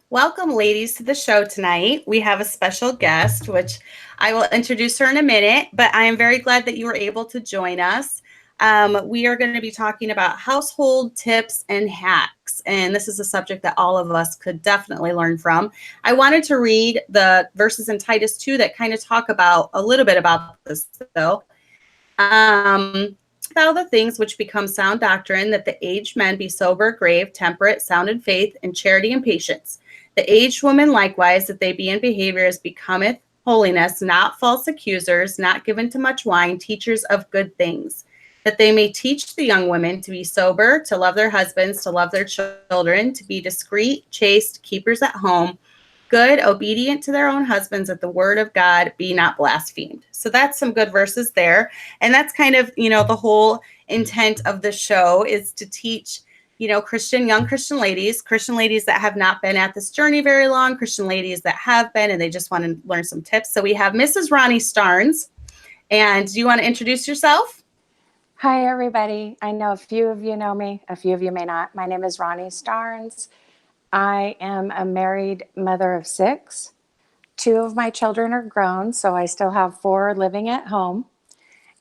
Welcome, ladies, to the show tonight. We have a special guest, which I will introduce her in a minute, but I am very glad that you were able to join us. We are going to be talking about household tips and hacks, and this is a subject that all of us could definitely learn from. I wanted to read the verses in Titus 2 that kind of talk about a little bit about this, though. All the things which become sound doctrine, that the aged men be sober, grave, temperate, sound in faith, and charity and patience. The aged women likewise, that they be in behavior as becometh holiness, not false accusers, not given to much wine, teachers of good things, that they may teach the young women to be sober, to love their husbands, to love their children, to be discreet, chaste, keepers at home, good, obedient to their own husbands, that the word of God be not blasphemed. So that's some good verses there. And that's kind of, the whole intent of the show is to teach, young Christian ladies that have not been at this journey very long, Christian ladies that have been, and they just want to learn some tips. So we have Mrs. Raani Starnes. And do you want to introduce yourself? Hi, everybody. I know a few of you know me. A few of you may not. My name is Raani Starnes. I am a married mother of 6. 2 of my children are grown, so I still have 4 living at home.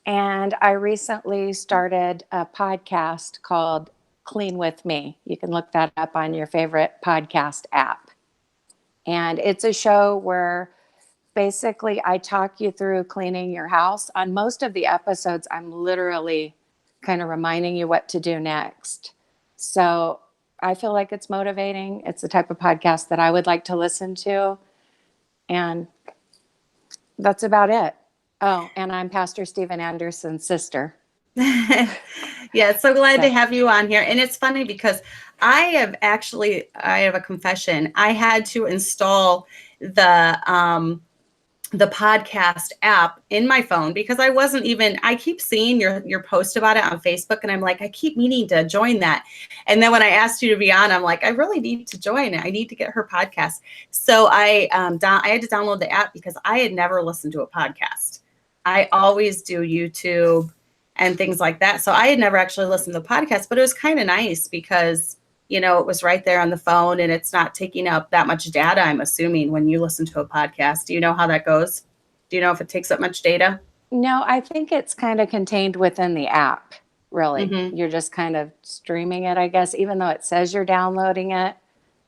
And I recently started a podcast called Clean With Me. You can look that up on your favorite podcast app. And it's a show where basically I talk you through cleaning your house. On most of the episodes, I'm literally kind of reminding you what to do next. So I feel like it's motivating. It's the type of podcast that I would like to listen to. And that's about it. Oh, and I'm Pastor Stephen Anderson's sister. Yeah, so glad to have you on here. And it's funny because I have a confession. I had to install the podcast app in my phone because I keep seeing your post about it on Facebook, and I'm like, I keep meaning to join that. And then when I asked you to be on, I'm like, I really need to join it. I need to get her podcast. So I had to download the app because I had never listened to a podcast. I always do YouTube and things like that. So I had never actually listened to the podcast, but it was kind of nice because it was right there on the phone and it's not taking up that much data, I'm assuming, when you listen to a podcast. Do you know how that goes? Do you know if it takes up much data? No, I think it's kind of contained within the app, really. Mm-hmm. You're just kind of streaming it, I guess, even though it says you're downloading it.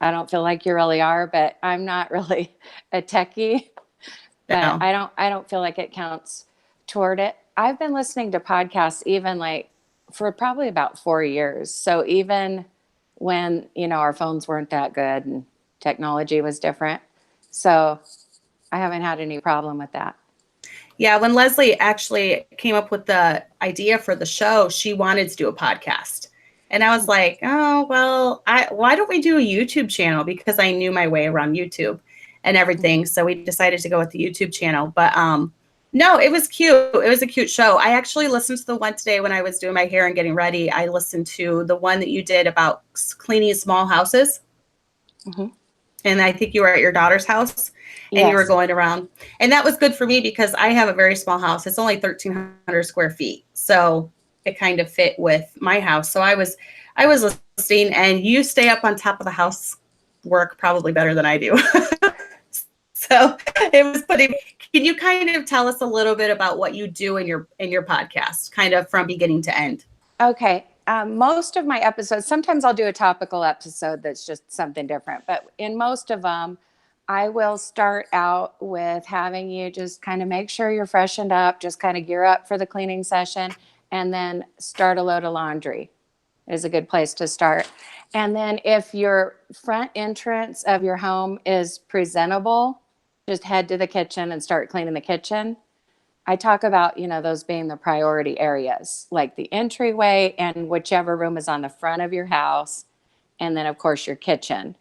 I don't feel like you really are, but I'm not really a techie. But no. I don't feel like it counts toward it. I've been listening to podcasts even for probably about 4 years. So even when, our phones weren't that good and technology was different. So I haven't had any problem with that. Yeah, when Leslie actually came up with the idea for the show, she wanted to do a podcast. And I was like, oh, well, why don't we do a YouTube channel? Because I knew my way around YouTube and everything. So we decided to go with the YouTube channel. But no, it was cute. It was a cute show. I actually listened to the one today when I was doing my hair and getting ready. I listened to the one that you did about cleaning small houses. Mm-hmm. And I think you were at your daughter's house and yes. You were going around. And that was good for me because I have a very small house. It's only 1,300 square feet. So it kind of fit with my house. So I was listening, and you stay up on top of the house work probably better than I do. So it was pretty. Can you kind of tell us a little bit about what you do in your podcast, kind of from beginning to end? Okay. Most of my episodes, sometimes I'll do a topical episode that's just something different, but in most of them, I will start out with having you just kind of make sure you're freshened up, just kind of gear up for the cleaning session, and then start a load of laundry is a good place to start. And then if your front entrance of your home is presentable, just head to the kitchen and start cleaning the kitchen. I talk about, those being the priority areas, like the entryway and whichever room is on the front of your house. And then, of course, your kitchen,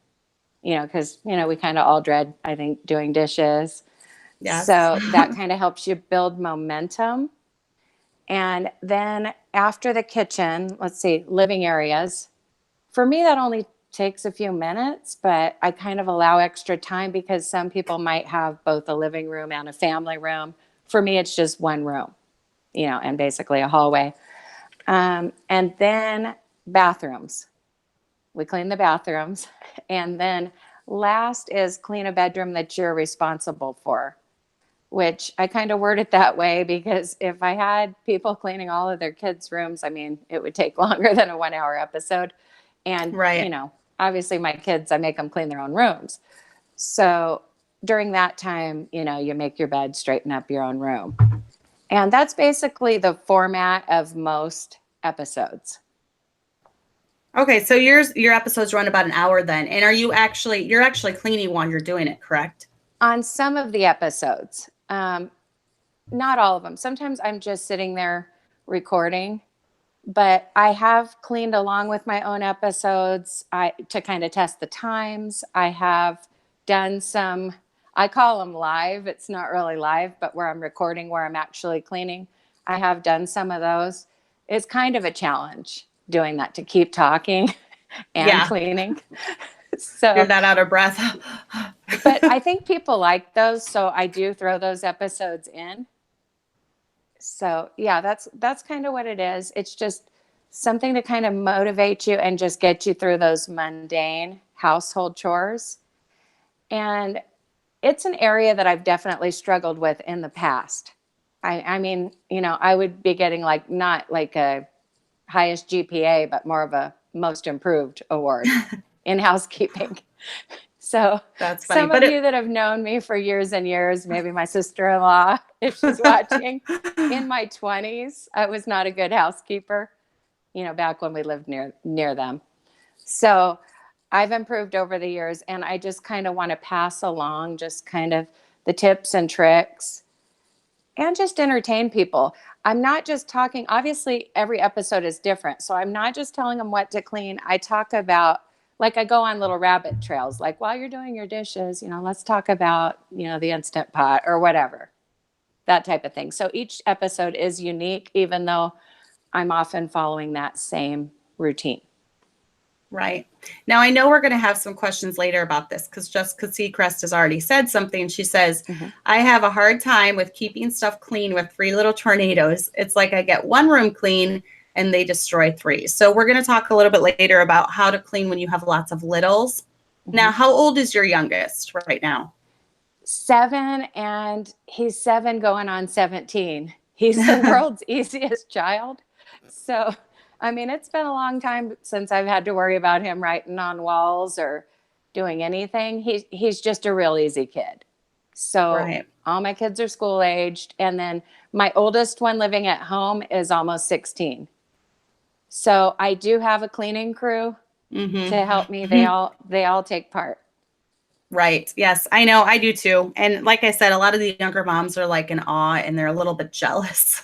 because, we kind of all dread, I think, doing dishes. Yes. So that kind of helps you build momentum. And then after the kitchen, let's see, living areas. For me, that only takes a few minutes, but I kind of allow extra time because some people might have both a living room and a family room. For me, it's just one room, and basically a hallway. And then bathrooms. We clean the bathrooms. And then last is clean a bedroom that you're responsible for, which I kind of word it that way because if I had people cleaning all of their kids' rooms, I mean, it would take longer than a 1 hour episode. And, Right. obviously my kids, I make them clean their own rooms. So during that time, you make your bed, straighten up your own room. And that's basically the format of most episodes. Okay, so your episodes run about an hour then. And you're actually cleaning while you're doing it, correct? On some of the episodes, not all of them. Sometimes I'm just sitting there recording, but I have cleaned along with my own episodes to kind of test the times. I have done some, I call them live. It's not really live, but where I'm recording, where I'm actually cleaning. I have done some of those. It's kind of a challenge doing that, to keep talking and cleaning. So You're not out of breath. but I think people like those, so I do throw those episodes in. So yeah, that's kind of what it is. It's just something to kind of motivate you and just get you through those mundane household chores. And it's an area that I've definitely struggled with in the past. I mean, I would be getting not like a highest GPA, but more of a most improved award in housekeeping. So That's funny. some of you that have known me for years and years, maybe my sister-in-law, if she's watching, in my 20s, I was not a good housekeeper, back when we lived near them. So I've improved over the years, and I just kind of want to pass along just kind of the tips and tricks and just entertain people. I'm not just talking, obviously every episode is different. So I'm not just telling them what to clean. I talk about, I go on little rabbit trails, like while you're doing your dishes, let's talk about, the Instant Pot or whatever, that type of thing. So each episode is unique, even though I'm often following that same routine. Right. Now, I know we're going to have some questions later about this because Jessica Seacrest has already said something. She says, I have a hard time with keeping stuff clean with 3 little tornadoes. It's like I get 1 room clean and they destroy 3. So we're going to talk a little bit later about how to clean when you have lots of littles. Now, how old is your youngest right now? 7, and he's 7 going on 17. He's the world's easiest child. So, I mean, it's been a long time since I've had to worry about him writing on walls or doing anything. He's just a real easy kid. So all my kids are school aged. And then my oldest one living at home is almost 16. So I do have a cleaning crew to help me. They all take part. Right. Yes, I know. I do too. And like I said, a lot of the younger moms are like in awe and they're a little bit jealous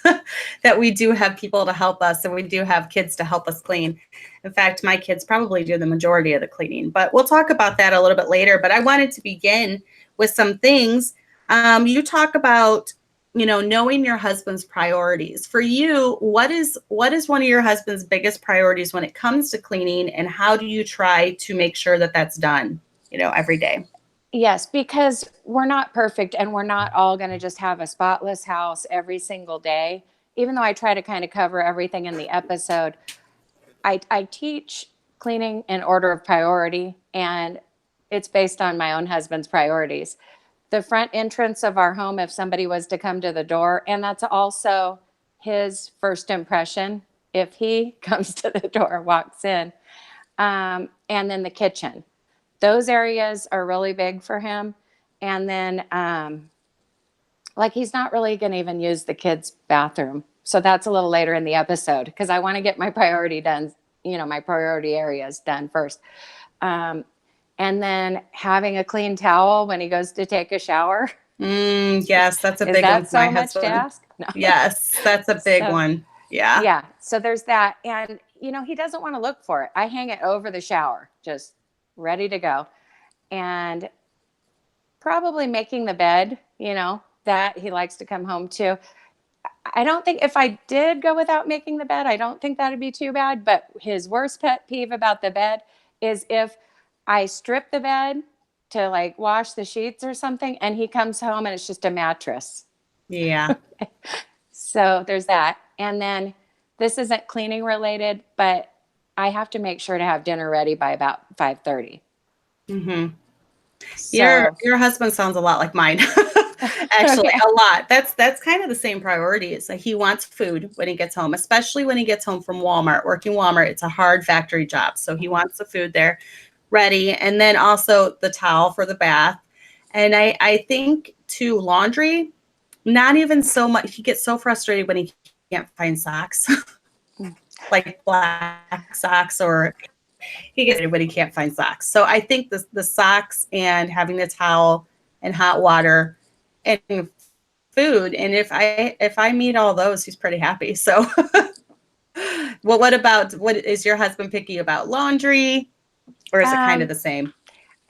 that we do have people to help us and we do have kids to help us clean. In fact, my kids probably do the majority of the cleaning, but we'll talk about that a little bit later. But I wanted to begin with some things. You talk about, knowing your husband's priorities. For you, what is one of your husband's biggest priorities when it comes to cleaning, and how do you try to make sure that that's done, every day? Yes, because we're not perfect and we're not all going to just have a spotless house every single day. Even though I try to kind of cover everything in the episode, I teach cleaning in order of priority, and it's based on my own husband's priorities. The front entrance of our home, if somebody was to come to the door, and that's also his first impression if he comes to the door, walks in, and then the kitchen. Those areas are really big for him. And then, he's not really going to even use the kids' bathroom. So that's a little later in the episode because I want to get my priority done, my priority areas done first. And then having a clean towel when he goes to take a shower. Yes, that's a big one. Is that so much to ask? No. Yes, that's a big one. Yeah. Yeah. So there's that. And, he doesn't want to look for it. I hang it over the shower, just ready to go. And probably making the bed, that he likes to come home to. I don't think if I did go without making the bed, I don't think that'd be too bad. But his worst pet peeve about the bed is if I strip the bed to wash the sheets or something and he comes home and it's just a mattress. Yeah. So there's that. And then this isn't cleaning related, but I have to make sure to have dinner ready by about 5:30. So, Your husband sounds a lot like mine. Actually, okay. a lot. That's kind of the same priority. It's like he wants food when he gets home, especially when he gets home from Walmart. Working Walmart, it's a hard factory job. So he wants the food there ready. And then also the towel for the bath. And I think too, laundry, not even so much. He gets so frustrated when he can't find socks, like black socks, or he gets when he can't find socks. So I think the socks and having the towel and hot water and food. And if I meet all those, he's pretty happy. So well, what is your husband picky about laundry, or is it kind of Um, the same?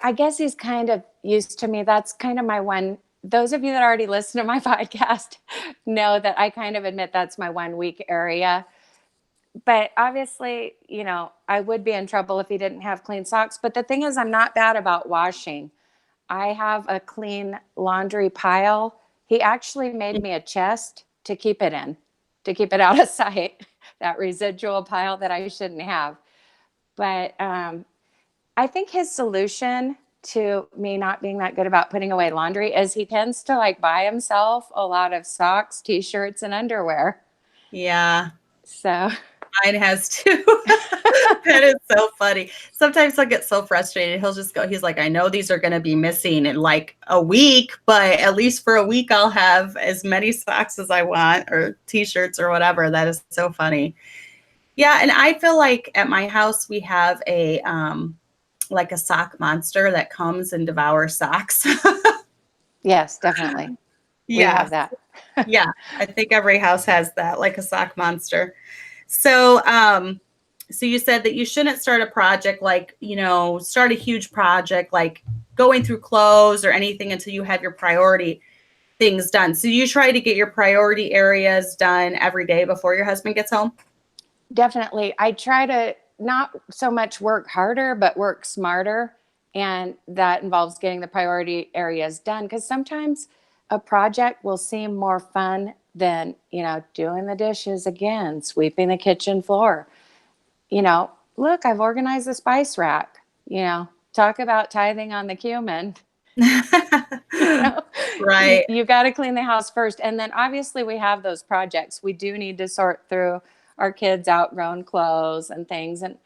I guess he's kind of used to me. That's kind of my one. Those of you that already listen to my podcast know that I kind of admit that's my one weak area. But obviously, I would be in trouble if he didn't have clean socks. But the thing is, I'm not bad about washing. I have a clean laundry pile. He actually made me a chest to keep it in, to keep it out of sight, that residual pile that I shouldn't have. But I think his solution to me not being that good about putting away laundry is he tends to like buy himself a lot of socks, t-shirts, and underwear. Yeah, So, mine has too. That is so funny. Sometimes I'll get so frustrated. He's like, I know these are going to be missing in like a week, but at least for a week, I'll have as many socks as I want or t-shirts or whatever. That is so funny. Yeah. And I feel like at my house, we have like a sock monster that comes and devours socks. yes, definitely. We Yeah. have that. Yeah. I think every house has that, like a sock monster. So you said that you shouldn't start a project like, start a huge project like going through clothes or anything until you have your priority things done. So you try to get your priority areas done every day before your husband gets home? Definitely. I try to not so much work harder, but work smarter. And that involves getting the priority areas done because sometimes a project will seem more fun than, doing the dishes again, sweeping the kitchen floor. Look, I've organized the spice rack, talk about tithing on the cumin. you know Right. you got to clean the house first, and then obviously we have those projects we do need to sort through our kids outgrown clothes and things, and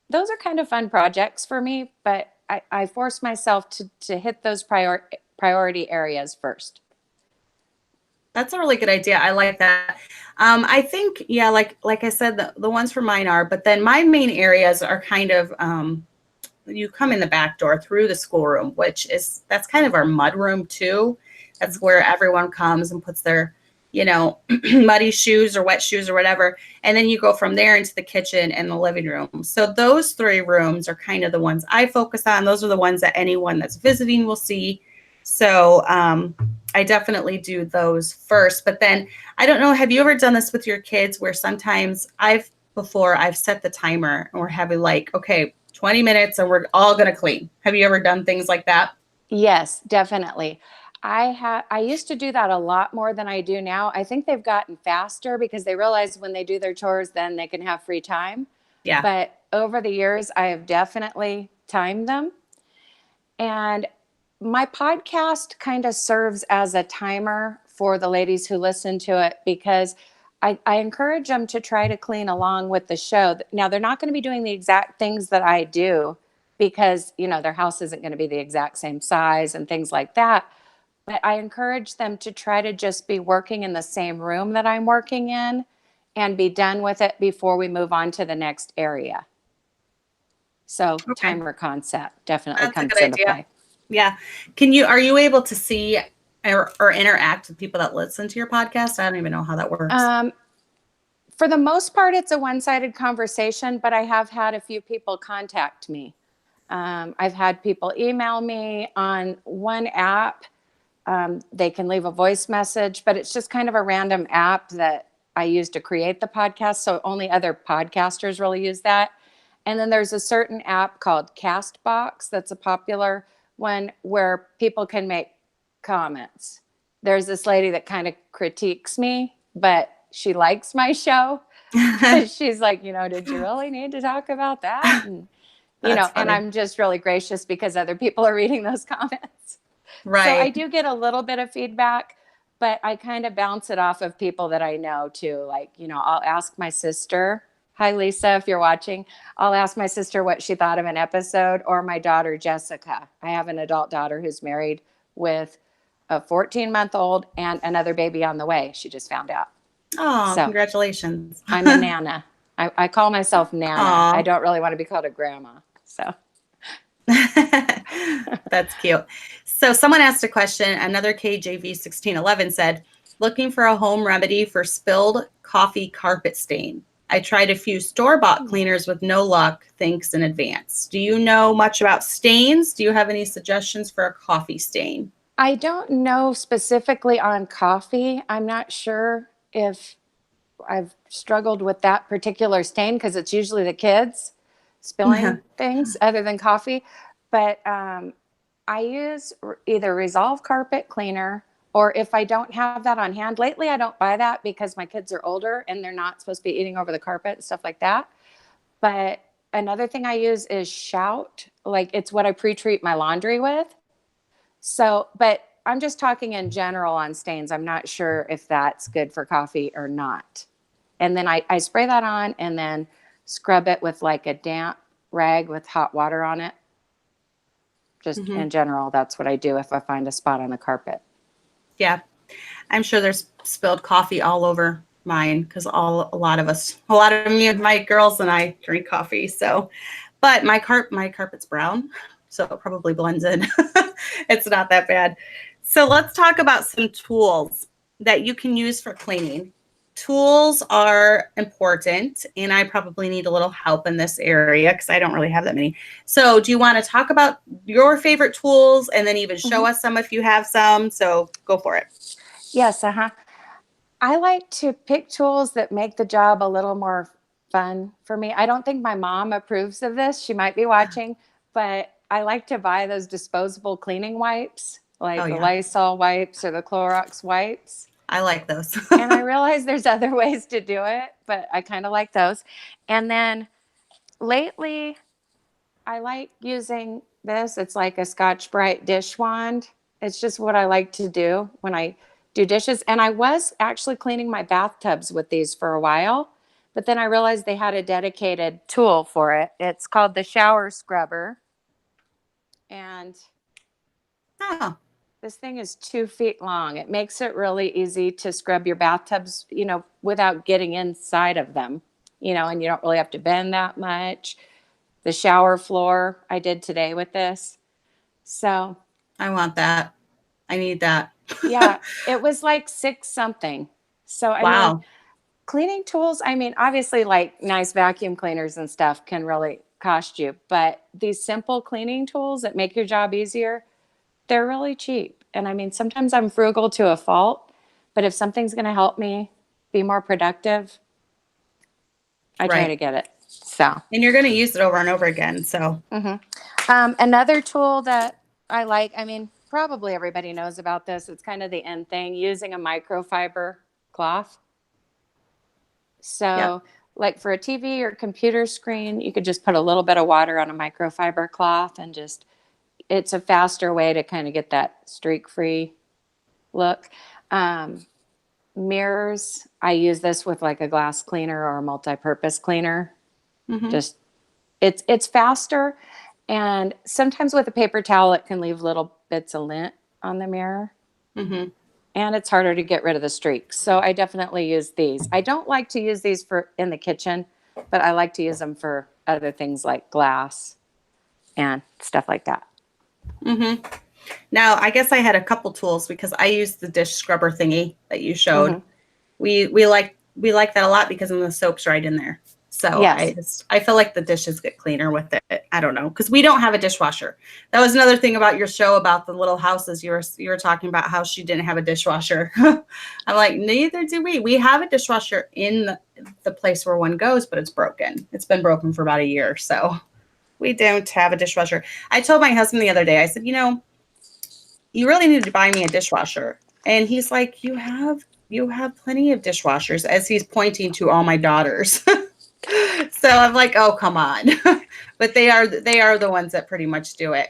those are kind of fun projects for me, but I force myself to hit those priority areas first. That's a really good idea. I like that. I think, yeah, like I said, the ones for mine are, but then my main areas are kind of you come in the back door through the schoolroom, that's kind of our mud room too. That's where everyone comes and puts their, muddy shoes or wet shoes or whatever. And then you go from there into the kitchen and the living room. So those three rooms are kind of the ones I focus on. Those are the ones that anyone that's visiting will see. So I definitely do those first. But then I don't know, have you ever done this with your kids where sometimes I've set the timer and we're having like, okay, 20 minutes and we're all going to clean. Have you ever done things like that? Yes, definitely. I used to do that a lot more than I do now. I think they've gotten faster because they realize when they do their chores, then they can have free time. Yeah. But over the years, I have definitely timed them. And my podcast kind of serves as a timer for the ladies who listen to it because I encourage them to try to clean along with the show. Now, they're not going to be doing the exact things that I do because, their house isn't going to be the exact same size and things like that. But I encourage them to try to just be working in the same room that I'm working in and be done with it before we move on to the next area. So, Okay. timer concept definitely That's a comes good into idea. play. Yeah. Are you able to see or interact with people that listen to your podcast? I don't even know how that works. Um, for the most part, it's a one-sided conversation, but I have had a few people contact me. I've had people email me on one app. They can leave a voice message, but it's just kind of a random app that I use to create the podcast. So only other podcasters really use that. And then there's a certain app called Castbox that's a popular one where people can make comments. There's this lady that kind of critiques me, but she likes my show. She's like, did you really need to talk about that? And you know, and funny. I'm just really gracious because other people are reading those comments. Right. So I do get a little bit of feedback, but I kind of bounce it off of people that I know too. Like, you know, I'll ask my sister, hi, Lisa, if you're watching, I'll ask my sister what she thought of an episode, or my daughter, Jessica. I have an adult daughter who's married with a 14-month-old and another baby on the way. She just found out. Oh, So congratulations. I'm a Nana. I call myself Nana. Aw. I don't really want to be called a grandma. So That's cute. So someone asked a question. Another KJV 1611 said, looking for a home remedy for spilled coffee carpet stain. I tried a few store-bought cleaners with no luck. Thanks in advance. Do you know much about stains? Do you have any suggestions for a coffee stain? I don't know specifically on coffee. I'm not sure if I've struggled with that particular stain because it's usually the kids spilling things other than coffee. But I use either Resolve carpet cleaner, or if I don't have that on hand, lately I don't buy that because my kids are older and they're not supposed to be eating over the carpet and stuff like that. But another thing I use is Shout. Like, it's what I pre-treat my laundry with. So, but I'm just talking in general on stains. I'm not sure if that's good for coffee or not. And then I spray that on and then scrub it with like a damp rag with hot water on it. Just in general, that's what I do if I find a spot on the carpet. Yeah. I'm sure there's spilled coffee all over mine because a lot of me and my girls and I drink coffee. So, but my carpet's brown, so it probably blends in. It's not that bad. So let's talk about some tools that you can use for cleaning. Tools are important, and I probably need a little help in this area because I don't really have that many. So do you want to talk about your favorite tools and then even show us some if you have some? So go for it. Yes, I like to pick tools that make the job a little more fun for me. I don't think my mom approves of this. She might be watching, but I like to buy those disposable cleaning wipes, like the Lysol wipes or the Clorox wipes. I like those. And I realize there's other ways to do it, but I kind of like those. And then lately, I like using this. It's like a Scotch-Brite dish wand. It's just what I like to do when I do dishes. And I was actually cleaning my bathtubs with these for a while, but then I realized they had a dedicated tool for it. It's called the shower scrubber. And this thing is 2 feet long. It makes it really easy to scrub your bathtubs, you know, without getting inside of them, you know, and you don't really have to bend that much. The shower floor I did today with this. So I want that. I need that. Yeah, it was like 6 something. So I mean, cleaning tools, I mean, obviously like nice vacuum cleaners and stuff can really cost you, but these simple cleaning tools that make your job easier, they're really cheap. And I mean, sometimes I'm frugal to a fault, but if something's going to help me be more productive, I try to get it. So, and you're going to use it over and over again. So, another tool that I like, I mean, probably everybody knows about this. It's kind of the end thing, using a microfiber cloth. So, like for a TV or computer screen, you could just put a little bit of water on a microfiber cloth and just, it's a faster way to kind of get that streak-free look. Mirrors, I use this with like a glass cleaner or a multi-purpose cleaner. Just, it's faster. And sometimes with a paper towel, it can leave little bits of lint on the mirror. And it's harder to get rid of the streaks. So I definitely use these. I don't like to use these for in the kitchen, but I like to use them for other things like glass and stuff like that. Now, I guess I had a couple tools because I used the dish scrubber thingy that you showed. We like that a lot because then the soap's right in there. So I feel like the dishes get cleaner with it. I don't know, because we don't have a dishwasher. That was another thing about your show about the little houses. You were talking about how she didn't have a dishwasher. I'm like, neither do we. We have a dishwasher in the place where one goes, but it's broken. It's been broken for about a year, so we don't have a dishwasher. I told my husband the other day, I said, you know, you really need to buy me a dishwasher. And he's like, you have plenty of dishwashers, as he's pointing to all my daughters. So I'm like, oh, come on. But they are the ones that pretty much do it.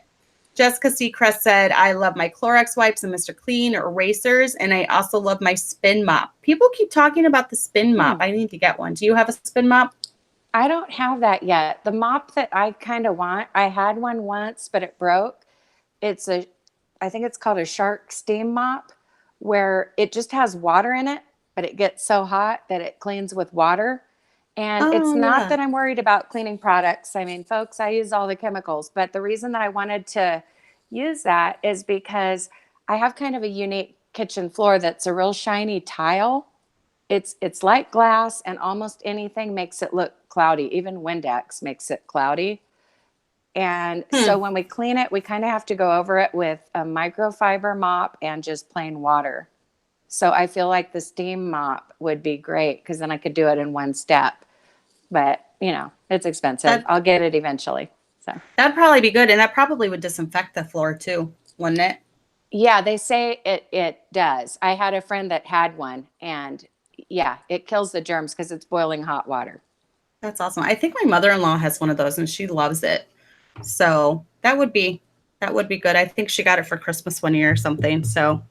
Jessica Seacrest said, I love my Clorox wipes and Mr. Clean erasers, and I also love my spin mop. People keep talking about the spin mop. I need to get one. Do you have a spin mop? I don't have that yet. The mop that I kind of want, I had one once, but it broke. I think it's called a shark steam mop, where it just has water in it, but it gets so hot that it cleans with water. And it's not that I'm worried about cleaning products. I mean, folks, I use all the chemicals, but the reason that I wanted to use that is because I have kind of a unique kitchen floor that's a real shiny tile. It's like glass, and almost anything makes it look cloudy. Even Windex makes it cloudy. And so when we clean it, we kind of have to go over it with a microfiber mop and just plain water. So I feel like the steam mop would be great, because then I could do it in one step. But, it's expensive. I'll get it eventually. So that'd probably be good. And that probably would disinfect the floor too, wouldn't it? Yeah, they say it does. I had a friend that had one, and yeah, it kills the germs because it's boiling hot water. That's awesome. I think my mother-in-law has one of those and she loves it. So that would be good. I think she got it for Christmas one year or something. So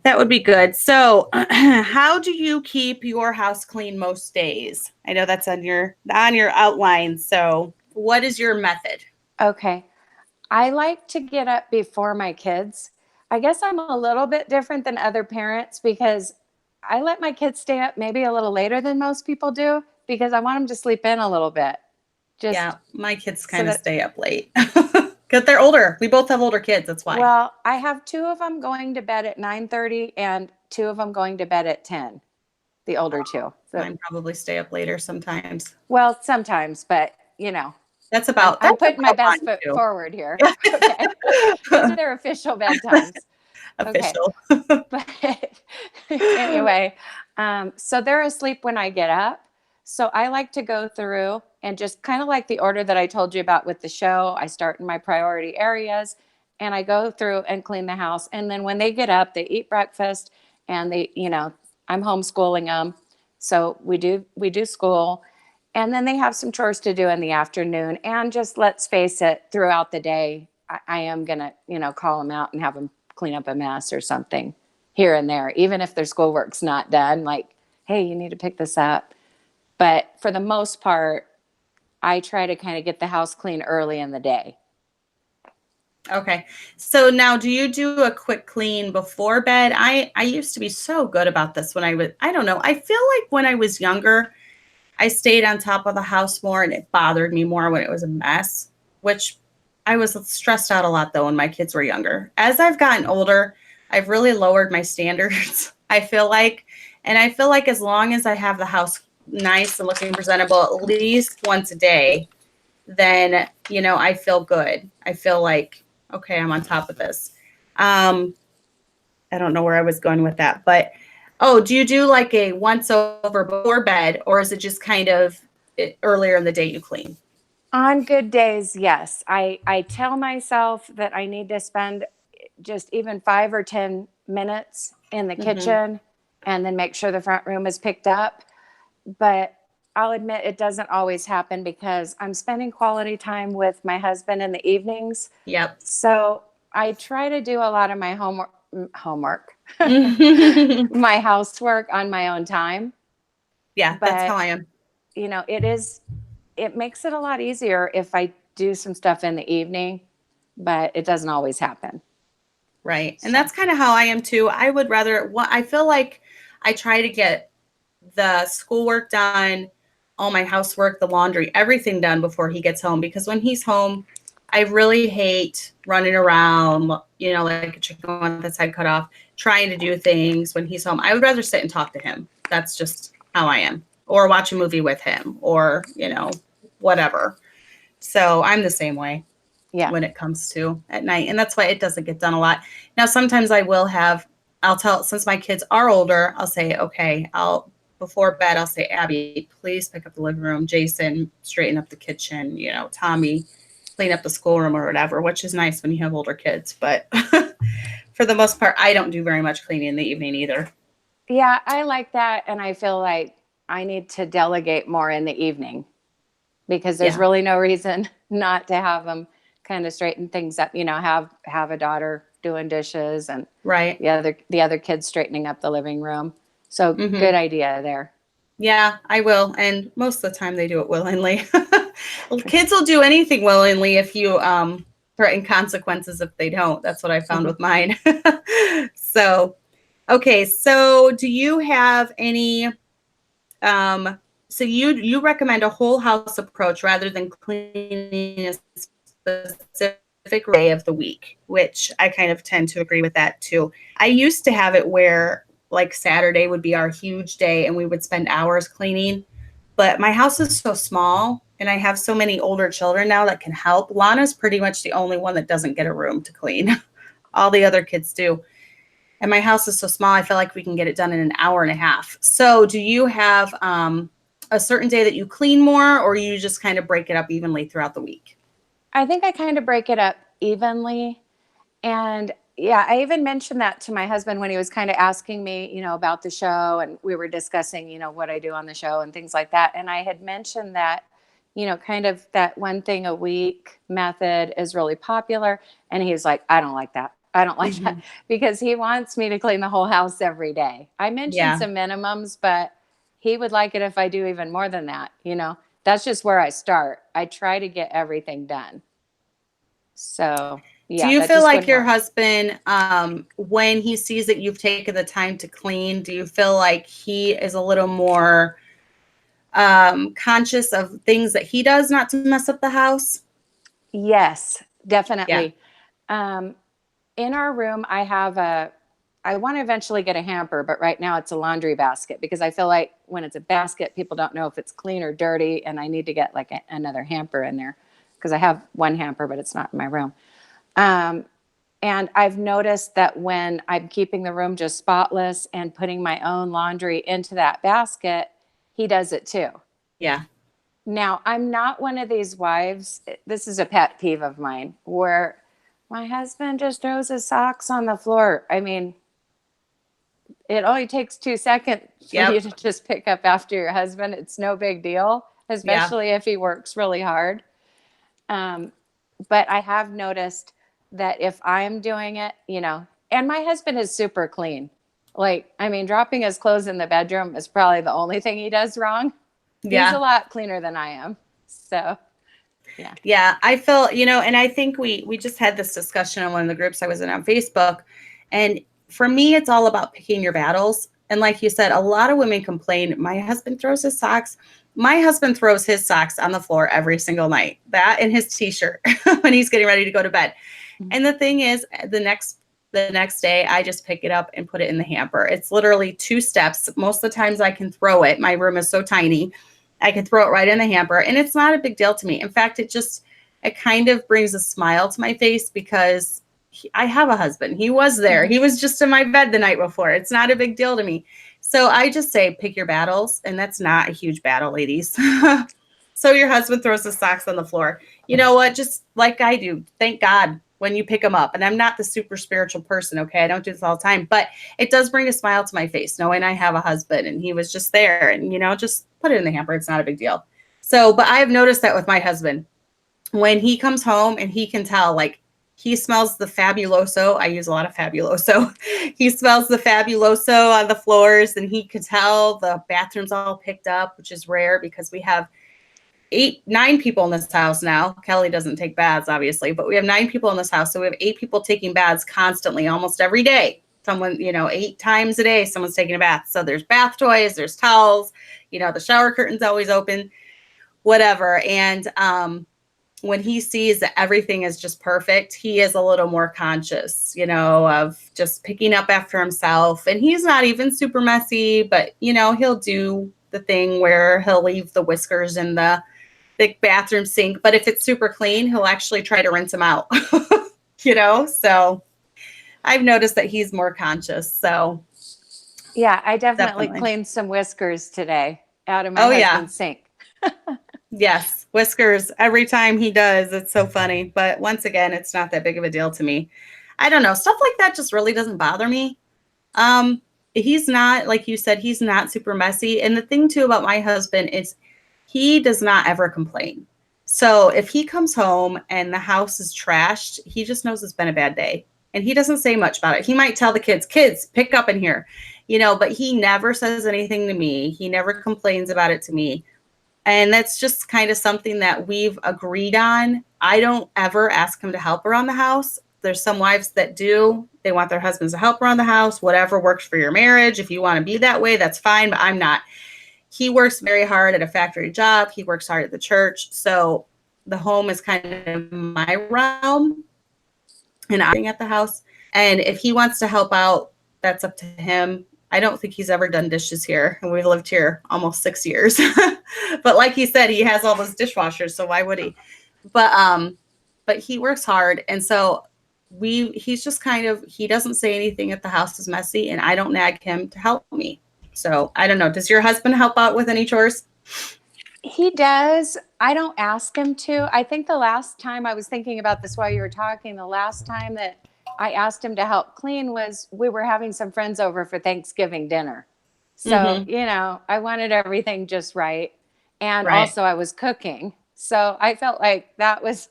that would be good. So how do you keep your house clean most days? I know that's on your outline. So what is your method? Okay. I like to get up before my kids. I guess I'm a little bit different than other parents, because I let my kids stay up maybe a little later than most people do, because I want them to sleep in a little bit. Yeah, my kids kind of stay up late because they're older. We both have older kids. That's why. Well, I have 2 of them going to bed at 9:30 and 2 of them going to bed at 10, the older 2. So mine probably stay up later sometimes. Well, sometimes, but that's about. I'm putting my best foot forward here. Okay. These are their official bedtimes. Official. Okay. But anyway, so they're asleep when I get up. So I like to go through and just kind of like the order that I told you about with the show. I start in my priority areas and I go through and clean the house. And then when they get up, they eat breakfast, and I'm homeschooling them. So we do school. And then they have some chores to do in the afternoon. And just let's face it, throughout the day, I am going to, call them out and have them clean up a mess or something here and there, even if their schoolwork's not done, like, hey, you need to pick this up. But for the most part, I try to kind of get the house clean early in the day. Okay. So now, do you do a quick clean before bed? I used to be so good about this when I don't know. I feel like when I was younger, I stayed on top of the house more, and it bothered me more when it was a mess, which I was stressed out a lot though when my kids were younger. As I've gotten older, I've really lowered my standards, I feel like. And I feel like as long as I have the house nice and looking presentable at least once a day, then, I feel good. I feel like, okay, I'm on top of this. I don't know where I was going with that, but do you do like a once over before bed, or is it just kind of earlier in the day you clean? On good days, yes. I tell myself that I need to spend just even 5 or 10 minutes in the kitchen and then make sure the front room is picked up. But I'll admit it doesn't always happen, because I'm spending quality time with my husband in the evenings. Yep. So I try to do a lot of my homework, my housework on my own time. Yeah, but that's how I am. It makes it a lot easier if I do some stuff in the evening, but it doesn't always happen. Right. And that's kind of how I am too. I would rather, I feel like I try to get the schoolwork done, all my housework, the laundry, everything done before he gets home, because when he's home, I really hate running around, like a chicken with its head cut off, trying to do things when he's home. I would rather sit and talk to him. That's just how I am. Or watch a movie with him, or, whatever. So I'm the same way when it comes to at night. And that's why it doesn't get done a lot. Now, sometimes since my kids are older, I'll say, okay, before bed, I'll say, Abby, please pick up the living room. Jason, straighten up the kitchen. Tommy, clean up the schoolroom or whatever, which is nice when you have older kids. But for the most part, I don't do very much cleaning in the evening either. Yeah, I like that. And I feel like I need to delegate more in the evening. because there's really no reason not to have them kind of straighten things up, have a daughter doing dishes and the other kids straightening up the living room. So good idea there. Yeah, I will. And most of the time they do it willingly. Kids will do anything willingly if you threaten consequences if they don't. That's what I found with mine. So, okay. So do you have any, so you recommend a whole house approach rather than cleaning a specific day of the week, which I kind of tend to agree with that too. I used to have it where like Saturday would be our huge day and we would spend hours cleaning, but my house is so small and I have so many older children now that can help. Lana's pretty much the only one that doesn't get a room to clean. All the other kids do. And my house is so small, I feel like we can get it done in an hour and a half. So do you have a certain day that you clean more, or you just kind of break it up evenly throughout the week? I think I kind of break it up evenly. And yeah, I even mentioned that to my husband when he was kind of asking me, about the show, and we were discussing, what I do on the show and things like that. And I had mentioned that, kind of that one thing a week method is really popular. And he's like, I don't like that. I don't like that, because he wants me to clean the whole house every day. I mentioned some minimums, but he would like it if I do even more than that. That's just where I start. I try to get everything done. So yeah. Do you feel like your husband, when he sees that you've taken the time to clean, do you feel like he is a little more conscious of things that he does not to mess up the house? Yes, definitely. In our room, I want to eventually get a hamper, but right now it's a laundry basket, because I feel like when it's a basket, people don't know if it's clean or dirty. And I need to get like another hamper in there, because I have one hamper, but it's not in my room. And I've noticed that when I'm keeping the room just spotless and putting my own laundry into that basket, he does it too. Yeah. Now, I'm not one of these wives, this is a pet peeve of mine, where my husband just throws his socks on the floor. I mean, it only takes 2 seconds for you to just pick up after your husband. It's no big deal, especially if he works really hard. But I have noticed that if I'm doing it, and my husband is super clean. Like, I mean, dropping his clothes in the bedroom is probably the only thing he does wrong. Yeah. He's a lot cleaner than I am. So, yeah. Yeah, I feel, and I think we just had this discussion on one of the groups I was in on Facebook. And for me, it's all about picking your battles. And like you said, a lot of women complain, my husband throws his socks. My husband throws his socks on the floor every single night, that and his t-shirt when he's getting ready to go to bed. And the thing is, the next day, I just pick it up and put it in the hamper. It's literally 2 steps. Most of the times I can throw it. My room is so tiny. I can throw it right in the hamper, and it's not a big deal to me. In fact, it kind of brings a smile to my face, because I have a husband. He was there. He was just in my bed the night before. It's not a big deal to me. So I just say, pick your battles. And that's not a huge battle, ladies. So your husband throws his socks on the floor. You know what? Just like I do, thank God when you pick them up. And I'm not the super spiritual person, okay? I don't do this all the time. But it does bring a smile to my face knowing I have a husband and he was just there. And, just put it in the hamper. It's not a big deal. So, but I have noticed that with my husband. When he comes home and he can tell, like, he smells the Fabuloso. I use a lot of Fabuloso. He smells the Fabuloso on the floors, and he could tell the bathroom's all picked up, which is rare because we have 9 people in this house now. Kelly doesn't take baths, obviously, but we have 9 people in this house. So we have 8 people taking baths constantly, almost every day. Someone, 8 times a day, someone's taking a bath. So there's bath toys, there's towels, the shower curtain's always open, whatever. And when he sees that everything is just perfect, he is a little more conscious, of just picking up after himself. And he's not even super messy, but, he'll do the thing where he'll leave the whiskers in the bathroom sink. But if it's super clean, he'll actually try to rinse them out, So I've noticed that he's more conscious. So yeah, I definitely cleaned some whiskers today out of my husband's sink. Yes, whiskers every time he does. It's so funny. But once again, it's not that big of a deal to me. I don't know. Stuff like that just really doesn't bother me. He's not, like you said, he's not super messy. And the thing too about my husband is he does not ever complain. So if he comes home and the house is trashed, he just knows it's been a bad day. And he doesn't say much about it. He might tell the kids, pick up in here, but he never says anything to me. He never complains about it to me. And that's just kind of something that we've agreed on. I don't ever ask him to help around the house. There's some wives that do. They want their husbands to help around the house, whatever works for your marriage. If you want to be that way, that's fine, but I'm not. He works very hard at a factory job. He works hard at the church. So the home is kind of my realm, and I'm at the house. And if he wants to help out, that's up to him. I don't think he's ever done dishes here, and we've lived here almost 6 years. But like he said, he has all those dishwashers, so why would he? But he works hard, and so he's just kind of, he doesn't say anything if the house is messy, and I don't nag him to help me. So I don't know. Does your husband help out with any chores? He does. I don't ask him to. I think the last time, I was thinking about this while you were talking, the last time that I asked him to help clean was we were having some friends over for Thanksgiving dinner. So, I wanted everything just right. And also I was cooking. So I felt like that was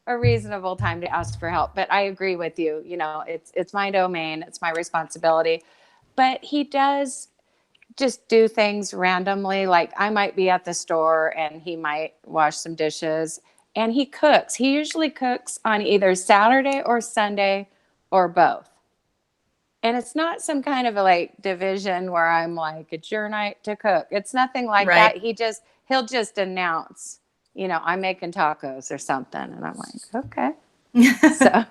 a reasonable time to ask for help. But I agree with you. It's my domain. It's my responsibility. But he does just do things randomly. Like I might be at the store and he might wash some dishes, and he cooks. He usually cooks on either Saturday or Sunday or both. And it's not some kind of a division where I'm like, it's your night to cook. It's nothing like that. He'll just announce, I'm making tacos or something. And I'm like, okay. So,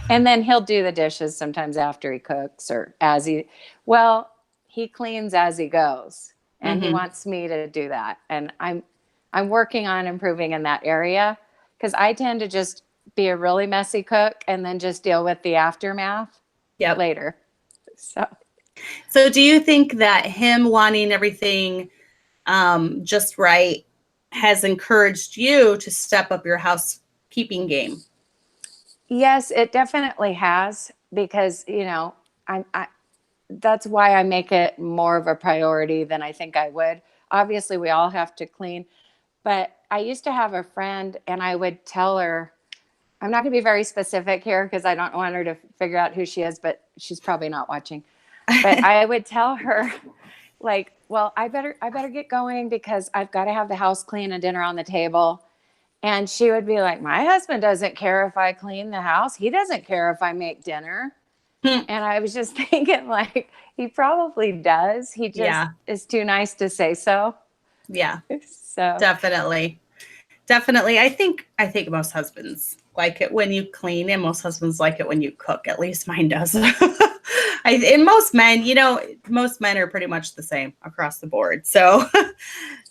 and then he'll do the dishes sometimes after he cooks or he cleans as he goes, and he wants me to do that. And I'm working on improving in that area, because I tend to just be a really messy cook and then just deal with the aftermath later. So do you think that him wanting everything just right has encouraged you to step up your housekeeping game? Yes, it definitely has, because, that's why I make it more of a priority than I think I would. Obviously, we all have to clean, but I used to have a friend, and I would tell her, I'm not going to be very specific here because I don't want her to figure out who she is, but she's probably not watching. But I would tell her, well, I better get going because I've got to have the house clean and dinner on the table. And she would be like, my husband doesn't care if I clean the house. He doesn't care if I make dinner. And I was just thinking, he probably does. He just is too nice to say so. Yeah. So definitely. I think most husbands like it when you clean, and most husbands like it when you cook. At least mine does. And most men, most men are pretty much the same across the board. So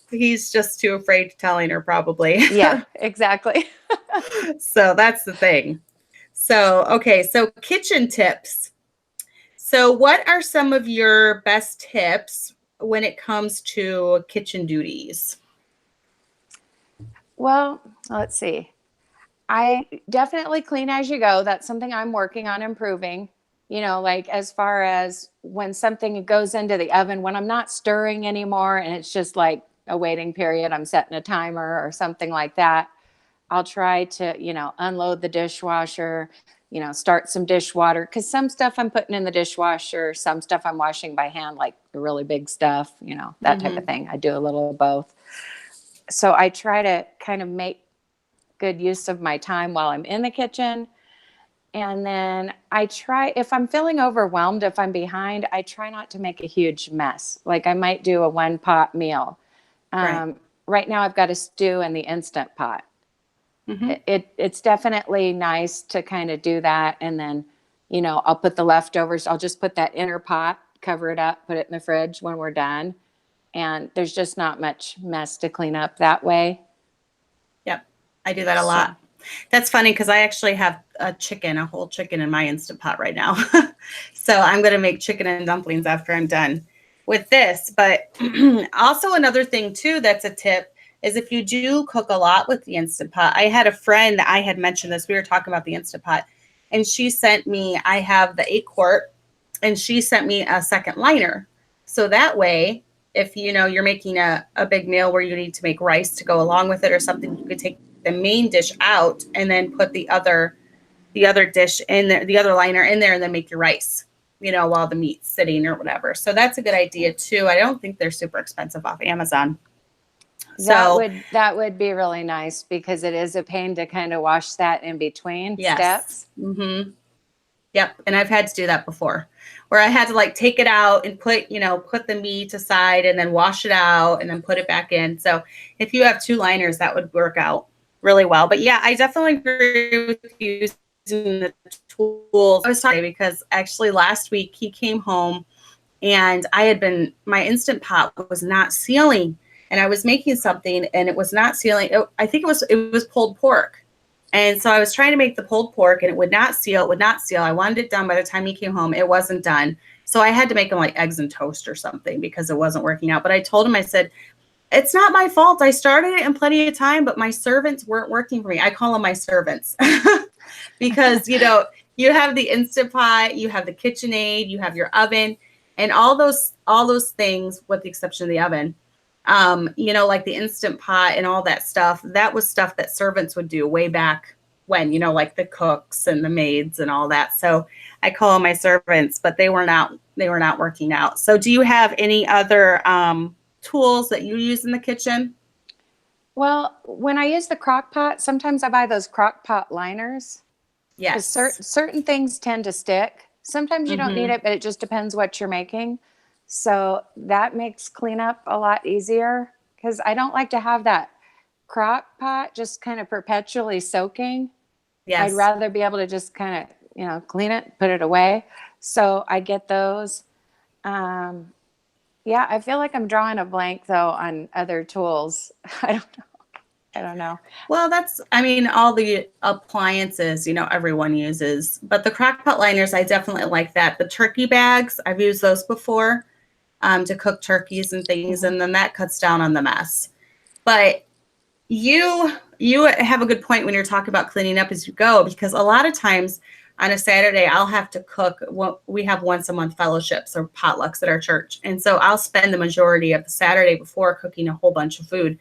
he's just too afraid to telling her, probably. Yeah, exactly. So that's the thing. So, okay. So kitchen tips. So what are some of your best tips when it comes to kitchen duties? Well, let's see. I definitely clean as you go. That's something I'm working on improving. As far as when something goes into the oven, when I'm not stirring anymore and it's just like a waiting period, I'm setting a timer or something like that. I'll try to, unload the dishwasher, start some dishwater, because some stuff I'm putting in the dishwasher, some stuff I'm washing by hand, like the really big stuff, that type of thing. I do a little of both. So I try to kind of make good use of my time while I'm in the kitchen. And then I try, if I'm feeling overwhelmed, if I'm behind, I try not to make a huge mess. Like I might do a 1-pot meal. Right now I've got a stew in the Instant Pot. It's definitely nice to kind of do that. And then, I'll put the leftovers. I'll just put that inner pot, cover it up, put it in the fridge when we're done. And there's just not much mess to clean up that way. Yep. I do that a lot. That's funny because I actually have a whole chicken in my Instant Pot right now. So I'm going to make chicken and dumplings after I'm done with this. But also another thing too, that's a tip, is if you do cook a lot with the Instant Pot. I had a friend that I had mentioned this. We were talking about the Instant Pot, and she sent me, I have the 8-quart, and she sent me a second liner. So that way if you know you're making a big meal where you need to make rice to go along with it or something, you could take the main dish out and then put the other dish in there, the other liner in there, and then make your rice, you know, while the meat's sitting or whatever. So that's a good idea too. I don't think they're super expensive off Amazon. So That would be really nice because it is a pain to kind of wash that in between yes. steps. Mm-hmm. Yep. And I've had to do that before where I had to like take it out and put the meat aside and then wash it out and then put it back in. So if you have two liners, that would work out really well. But yeah, I definitely agree with you using the tools. I was talking because actually last week he came home and my Instant Pot was not sealing and I was making something and it was not sealing. I think it was pulled pork. And so I was trying to make the pulled pork and it would not seal. I wanted it done by the time he came home. It wasn't done. So I had to make him like eggs and toast or something because it wasn't working out. But I told him, I said, it's not my fault. I started it in plenty of time, but my servants weren't working for me. I call them my servants because, you have the Instant Pot, you have the KitchenAid, you have your oven and all those things with the exception of the oven. Like the Instant Pot and all that stuff, that was stuff that servants would do way back when, like the cooks and the maids and all that. So I call them my servants, but they were not working out. So do you have any other tools that you use in the kitchen? Well, when I use the crock pot, sometimes I buy those crock pot liners. Yes. Certain things tend to stick. Sometimes you don't need it, but it just depends what you're making. So that makes cleanup a lot easier because I don't like to have that crock pot just kind of perpetually soaking. Yes. I'd rather be able to just kind of, clean it, put it away. So I get those. Yeah, I feel like I'm drawing a blank though on other tools. I don't know. Well, all the appliances, everyone uses, but the crock pot liners, I definitely like that. The turkey bags, I've used those before to cook turkeys and things, and then that cuts down on the mess. But you have a good point when you're talking about cleaning up as you go, because a lot of times on a Saturday, I'll have to cook. We have once a month fellowships or potlucks at our church. And so I'll spend the majority of the Saturday before cooking a whole bunch of food.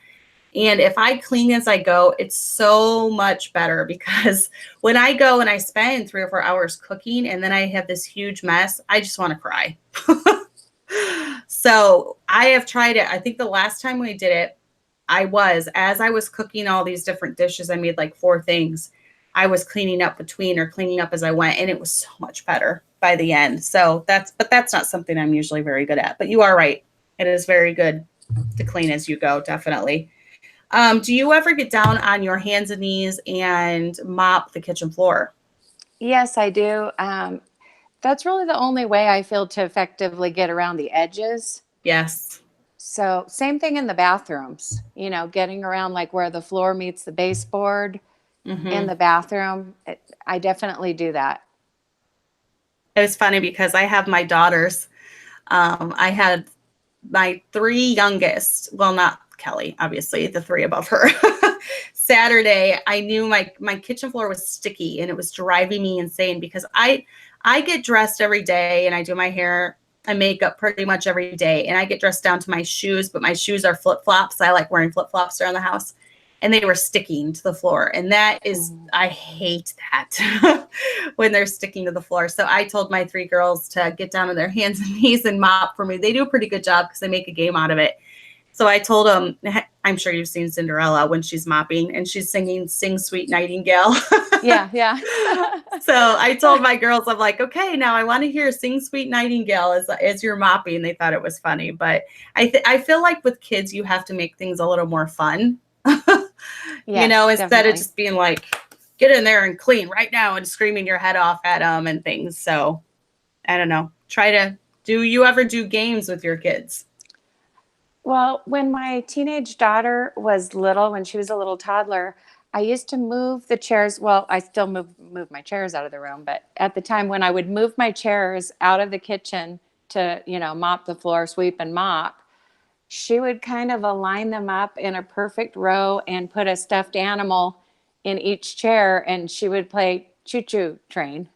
And if I clean as I go, it's so much better because when I go and I spend 3 or 4 hours cooking and then I have this huge mess, I just want to cry. So I have tried it. I think the last time we did it, as I was cooking all these different dishes, I made like 4 things. I was cleaning up as I went, and it was so much better by the end. So that's not something I'm usually very good at, but you are right. It is very good to clean as you go. Definitely. Do you ever get down on your hands and knees and mop the kitchen floor? Yes, I do. That's really the only way I feel to effectively get around the edges. Yes. So same thing in the bathrooms, getting around like where the floor meets the baseboard in the bathroom. I definitely do that. It was funny because I have my daughters. I had my 3 youngest, well, not Kelly, obviously, the 3 above her. Saturday, I knew my kitchen floor was sticky and it was driving me insane because I get dressed every day and I do my hair and makeup pretty much every day. And I get dressed down to my shoes, but my shoes are flip-flops. I like wearing flip-flops around the house. And they were sticking to the floor. And that is, I hate that when they're sticking to the floor. So I told my 3 girls to get down on their hands and knees and mop for me. They do a pretty good job because they make a game out of it. So I told them, I'm sure you've seen Cinderella when she's mopping and she's singing Sing Sweet Nightingale. Yeah. So I told my girls, I'm like, okay, now I want to hear Sing Sweet Nightingale as you're mopping. They thought it was funny. But I feel like with kids, you have to make things a little more fun. Yes, instead definitely. of just being like, get in there and clean right now and screaming your head off at them and things. So I don't know. Do you ever do games with your kids? Well, when my teenage daughter was little, when she was a little toddler, I used to move the chairs. Well, I still move my chairs out of the room, but at the time when I would move my chairs out of the kitchen to, mop the floor, sweep and mop, she would kind of align them up in a perfect row and put a stuffed animal in each chair, and she would play choo-choo train.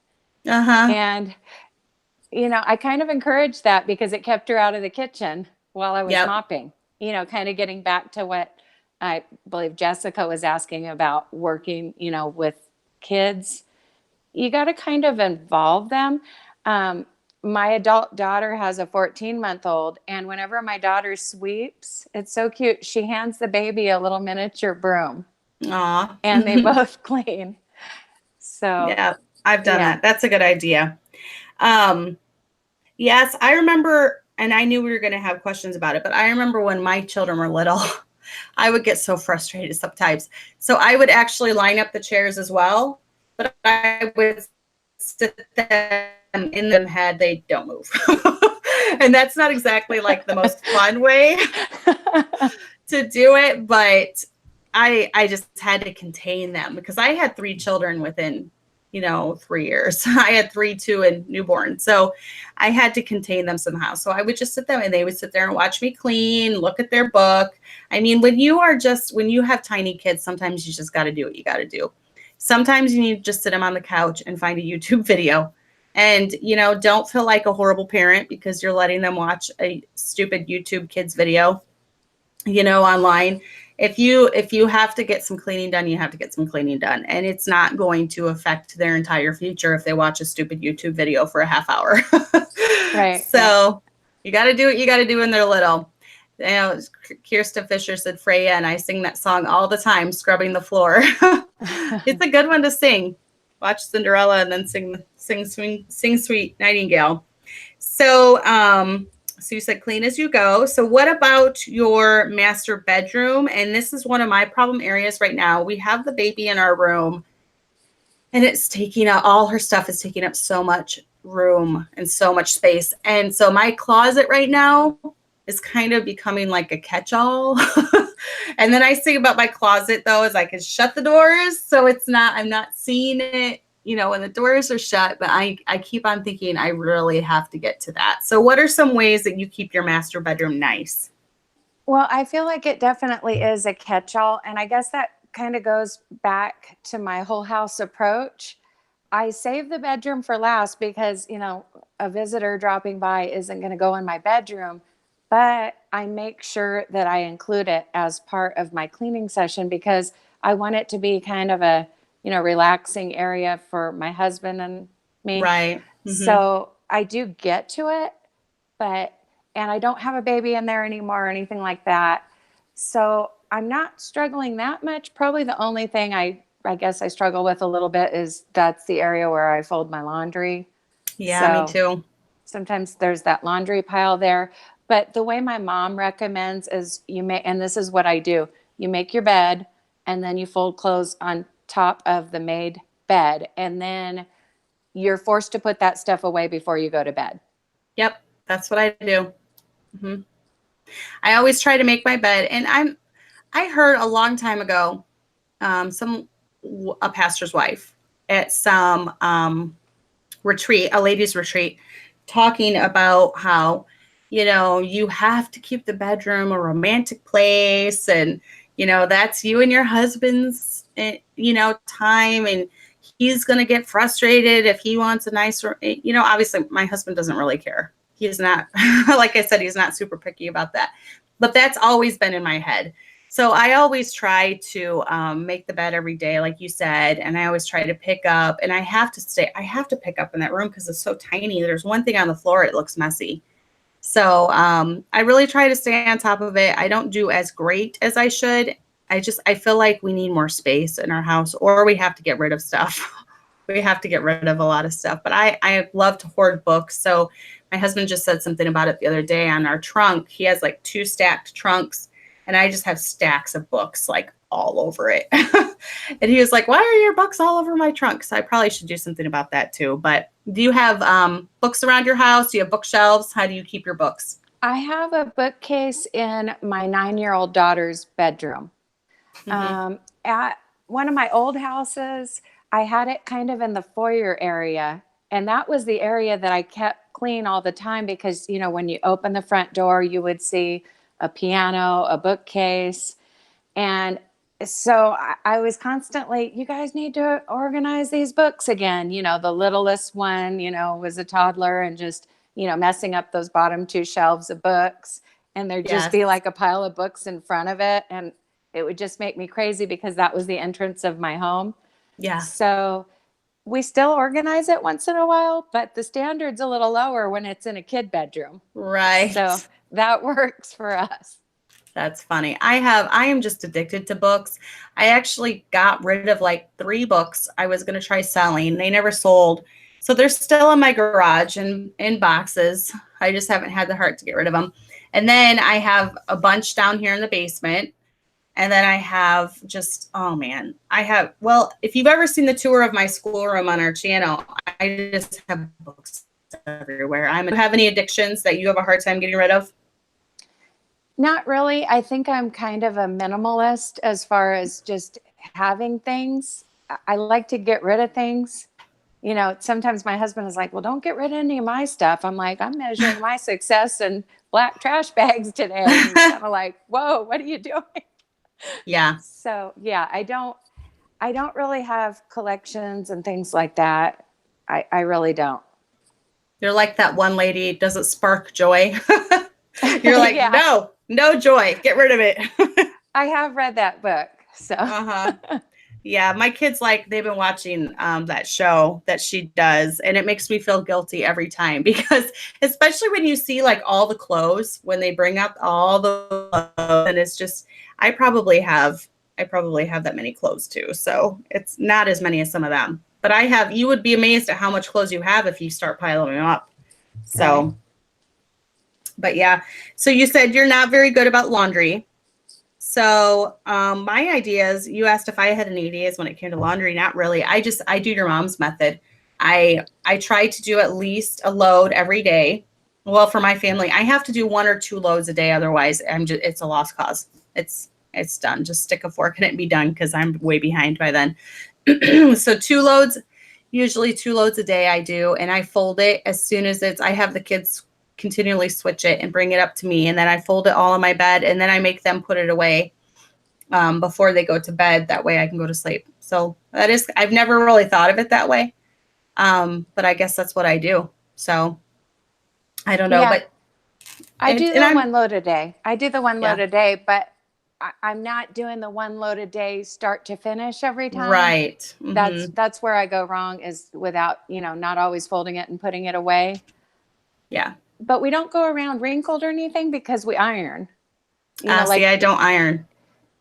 Uh-huh. And, I kind of encouraged that because it kept her out of the kitchen. while I was Yep. mopping, kind of getting back to what I believe Jessica was asking about working, with kids. You got to kind of involve them. Um, my adult daughter has a 14-month-old, and whenever my daughter sweeps, it's so cute. She hands the baby a little miniature broom, Aw. and they both clean. So, Yeah, I've done yeah. that. That's a good idea. Um, yes, I remember, and I knew we were going to have questions about it, but I remember when my children were little, I would get so frustrated sometimes. So I would actually line up the chairs as well, but I would sit them in them head, they don't move. And that's not exactly like the most fun way to do it, but I just had to contain them because I had 3 children within 3 years. I had 3, 2, and newborn. So I had to contain them somehow. So I would just sit them and they would sit there and watch me clean, look at their book. I mean, when you have tiny kids, sometimes you just got to do what you got to do. Sometimes you need to just sit them on the couch and find a YouTube video. And, don't feel like a horrible parent because you're letting them watch a stupid YouTube kids video, online. If you have to get some cleaning done, you have to get some cleaning done. And it's not going to affect their entire future if they watch a stupid YouTube video for a half hour. Right. So you got to do what you got to do when they're little. Kirsta Fisher said Freya, and I sing that song all the time, scrubbing the floor. It's a good one to sing. Watch Cinderella and then sing Sweet Nightingale. So, so you said clean as you go. So what about your master bedroom? And this is one of my problem areas right now. We have the baby in our room and it's taking up, all her stuff is taking up so much room and so much space. And so my closet right now is kind of becoming like a catch-all. And then I think about my closet though, is I can shut the doors. So I'm not seeing it, when the doors are shut, but I keep on thinking I really have to get to that. So what are some ways that you keep your master bedroom nice? Well, I feel like it definitely is a catch-all. And I guess that kind of goes back to my whole house approach. I save the bedroom for last because, a visitor dropping by isn't going to go in my bedroom, but I make sure that I include it as part of my cleaning session because I want it to be kind of a, relaxing area for my husband and me. Right. Mm-hmm. So I do get to it, and I don't have a baby in there anymore or anything like that. So I'm not struggling that much. Probably the only thing I guess I struggle with a little bit is that's the area where I fold my laundry. Yeah, me too. Sometimes there's that laundry pile there. But the way my mom recommends is and this is what I do, you make your bed and then you fold clothes on top of the made bed. And then you're forced to put that stuff away before you go to bed. Yep. That's what I do. Mm-hmm. I always try to make my bed. And I heard a long time ago, a pastor's wife at some retreat, a ladies' retreat, talking about how, you have to keep the bedroom a romantic place. And, that's you and your husband's, time. And he's going to get frustrated if he wants a nicer, obviously my husband doesn't really care. He's not, like I said, he's not super picky about that. But that's always been in my head. So I always try to make the bed every day, like you said, and I always try to pick up. And I have to pick up in that room because it's so tiny. There's one thing on the floor, it looks messy. So I really try to stay on top of it. I don't do as great as I should. I feel like we need more space in our house, or we have to get rid of stuff. We have to get rid of a lot of stuff. But I love to hoard books. So my husband just said something about it the other day on our trunk. He has like 2 stacked trunks, and I just have stacks of books like all over it. And he was like, why are your books all over my trunk? So I probably should do something about that too. But do you have books around your house? Do you have bookshelves? How do you keep your books? I have a bookcase in my 9-year-old daughter's bedroom. Mm-hmm. At one of my old houses, I had it kind of in the foyer area. And that was the area that I kept clean all the time because, when you open the front door, you would see a piano, a bookcase. And so I was constantly, you guys need to organize these books again. The littlest one, was a toddler and just, messing up those bottom 2 shelves of books. and there'd just Yes. be like a pile of books in front of it. And it would just make me crazy because that was the entrance of my home. Yeah. So we still organize it once in a while, but the standard's a little lower when it's in a kid bedroom. So Right. that works for us. That's funny. I am just addicted to books. I actually got rid of like 3 books I was going to try selling. They never sold. So they're still in my garage and in boxes. I just haven't had the heart to get rid of them. And then I have a bunch down here in the basement. And then I have just, oh man, well, if you've ever seen the tour of my schoolroom on our channel, I just have books everywhere. Do you have any addictions that you have a hard time getting rid of? Not really. I think I'm kind of a minimalist as far as just having things. I like to get rid of things. You know, sometimes my husband is like, well, don't get rid of any of my stuff. I'm like, I'm measuring my success in black trash bags today. And he's kind of like, whoa, what are you doing? Yeah. So yeah, I don't really have collections and things like that. I really don't. You're like that one lady, does it spark joy? You're like, Yeah, no, no joy. Get rid of it. I have read that book. So Uh-huh. Yeah, my kids they've been watching that show that she does, and it makes me feel guilty every time because especially when you see like all the clothes when they bring up all the clothes, and it's just I probably have that many clothes too. So it's not as many as some of them. But you would be amazed at how much clothes you have if you start piling them up. right. So, but yeah. So you said you're not very good about laundry. So my ideas, you asked if I had any ideas when it came to laundry. Not really. I do your mom's method. I try to do at least a load every day. Well, for my family, I have to do 1 or 2 loads a day. Otherwise, it's a lost cause. It's done. Just stick a fork in it and be done because I'm way behind by then. So 2 loads, usually 2 loads a day I do, and I fold it as soon as I have the kids continually switch it and bring it up to me, and then I fold it all on my bed, and then I make them put it away before they go to bed. That way I can go to sleep. So I've never really thought of it that way, but I guess that's what I do. So I don't know, Yeah, but I do and the I'm one load a day. I do the one yeah, load a day, but I'm not doing the one load a day start to finish every time. right. That's where I go wrong is without, not always folding it and putting it away. Yeah. But we don't go around wrinkled or anything because we iron. See, Like, I don't iron.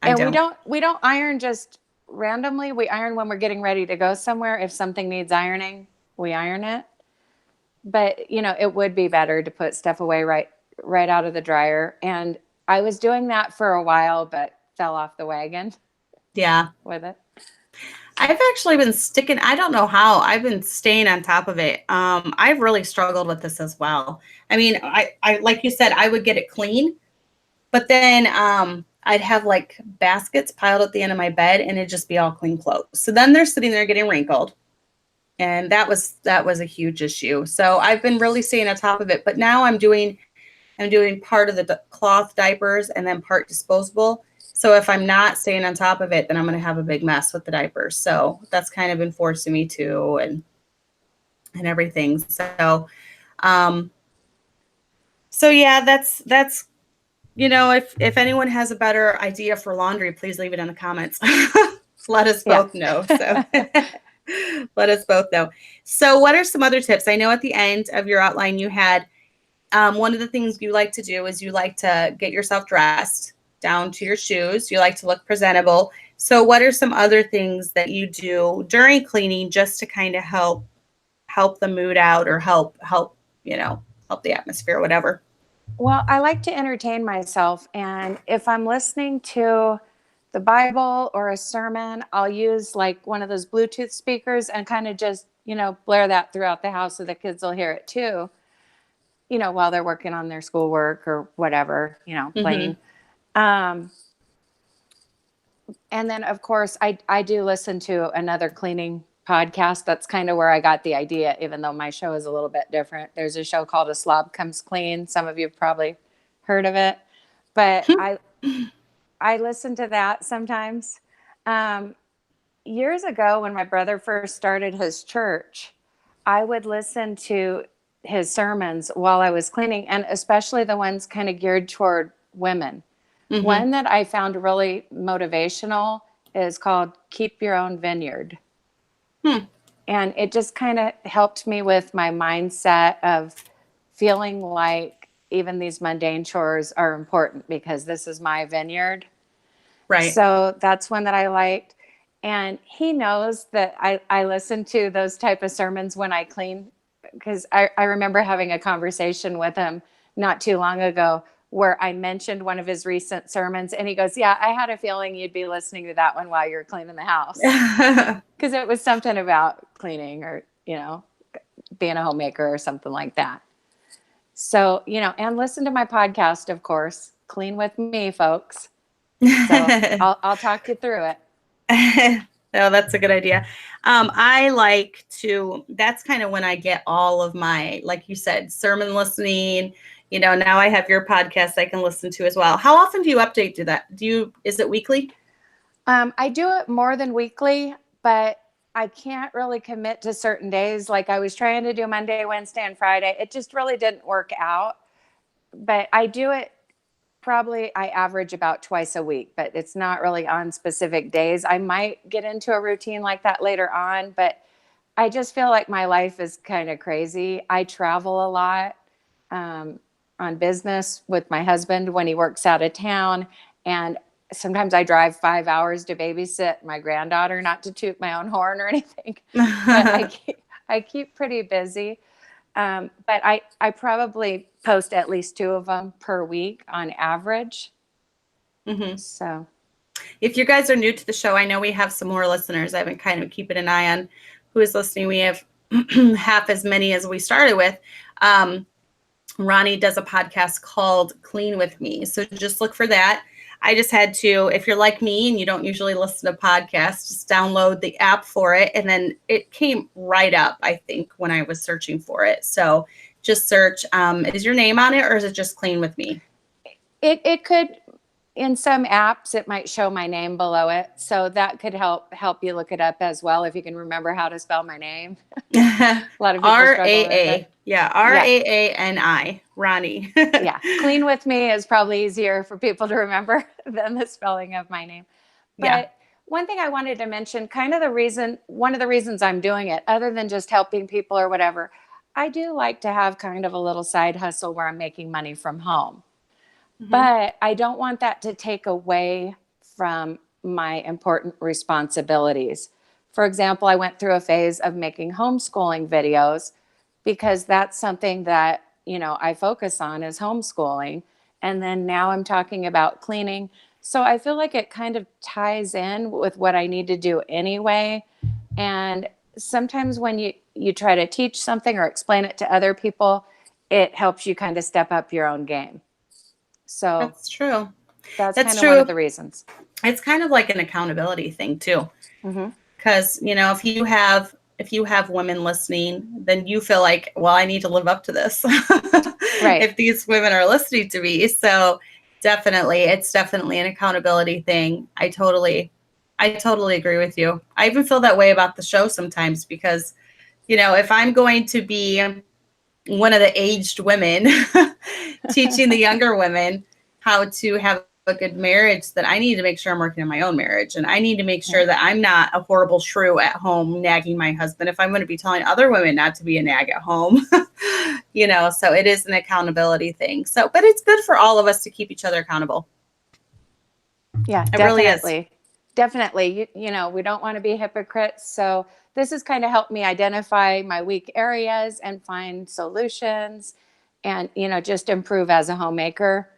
I and don't. we don't iron just randomly. We iron when we're getting ready to go somewhere. If something needs ironing, we iron it. But it would be better to put stuff away right out of the dryer. And I was doing that for a while, but fell off the wagon Yeah. with it. I've actually been I don't know how, I've been staying on top of it. I've really struggled with this as well. I mean, I like you said, I would get it clean, but then I'd have like baskets piled at the end of my bed and it'd just be all clean clothes. So then they're sitting there getting wrinkled. And that was a huge issue. So I've been really staying on top of it. But now I'm doing part of the cloth diapers and then part disposable. So if I'm not staying on top of it, then I'm going to have a big mess with the diapers. So that's kind of been forcing me to and everything. Um, so yeah, that's if anyone has a better idea for laundry, please leave it in the comments. Let us Yeah. both know. So let us both know. So what are some other tips? I know at the end of your outline you had one of the things you like to do is you like to get yourself dressed down to your shoes. You like to look presentable. So what are some other things that you do during cleaning just to kind of help the mood out or help the atmosphere, whatever? Well, I like to entertain myself. And if I'm listening to the Bible or a sermon, I'll use like one of those Bluetooth speakers and kind of just, blare that throughout the house so the kids will hear it too, while they're working on their schoolwork or whatever, Mm-hmm. playing. And then, of course, I do listen to another cleaning podcast. That's kind of where I got the idea, even though my show is a little bit different. There's a show called A Slob Comes Clean. Some of you have probably heard of it, but I listen to that sometimes. Years ago, when my brother first started his church, I would listen to his sermons while I was cleaning, and especially the ones kind of geared toward women. Mm-hmm. One that I found really motivational is called Keep Your Own Vineyard. And it just kind of helped me with my mindset of feeling like even these mundane chores are important because this is my vineyard. Right. So that's one that I liked. And he knows that I listen to those type of sermons when I clean, because I remember having a conversation with him not too long ago where I mentioned one of his recent sermons, and he goes, yeah, I had a feeling you'd be listening to that one while you're cleaning the house. Because it was something about cleaning or, being a homemaker or something like that. So, and listen to my podcast, of course. Clean with me, folks. So I'll talk you through it. No, that's a good idea. I like to, that's kind of when I get all of my, like you said, sermon listening. Now I have your podcast I can listen to as well. How often do you update to that? Is it weekly? I do it more than weekly, but I can't really commit to certain days. Like I was trying to do Monday, Wednesday, and Friday. It just really didn't work out. But I do it I average about twice a week, but it's not really on specific days. I might get into a routine like that later on, but I just feel like my life is kind of crazy. I travel a lot on business with my husband when he works out of town. And sometimes I drive 5 hours to babysit my granddaughter, not to toot my own horn or anything, but I keep pretty busy. But I probably post at least 2 of them per week on average. Mm-hmm. So if you guys are new to the show, I know we have some more listeners. I've been kind of keeping an eye on who is listening. We have half as many as we started with. Raani does a podcast called Clean with Me. So just look for that. I just had to, if you're like me and you don't usually listen to podcasts, just download the app for it. And then it came right up, I think, when I was searching for it. So just search, is your name on it or is it just Clean with Me? It could, in some apps, it might show my name below it. So that could help you look it up as well, if you can remember how to spell my name. A lot of people struggle with it. Yeah, Raani, Raani. Yeah, Clean with Me is probably easier for people to remember than the spelling of my name. But one thing I wanted to mention, one of the reasons I'm doing it, other than just helping people or whatever, I do like to have kind of a little side hustle where I'm making money from home. Mm-hmm. But I don't want that to take away from my important responsibilities. For example, I went through a phase of making homeschooling videos because that's something that, I focus on is homeschooling. And then now I'm talking about cleaning. So I feel like it kind of ties in with what I need to do anyway. And sometimes when you try to teach something or explain it to other people, it helps you kind of step up your own game. So that's true. That's kind of one of the reasons. It's kind of like an accountability thing too. Mm-hmm. Because, if you have women listening, then you feel like, well, I need to live up to this. Right. If these women are listening to me. So it's definitely an accountability thing. I totally agree with you. I even feel that way about the show sometimes because, if I'm going to be one of the aged women teaching the younger women how to have a good marriage, that I need to make sure I'm working on my own marriage. And I need to make sure that I'm not a horrible shrew at home nagging my husband if I'm going to be telling other women not to be a nag at home. So it is an accountability thing. So, but it's good for all of us to keep each other accountable. Yeah, it definitely. Really is. Definitely. We don't want to be hypocrites. So this has kind of helped me identify my weak areas and find solutions and, just improve as a homemaker.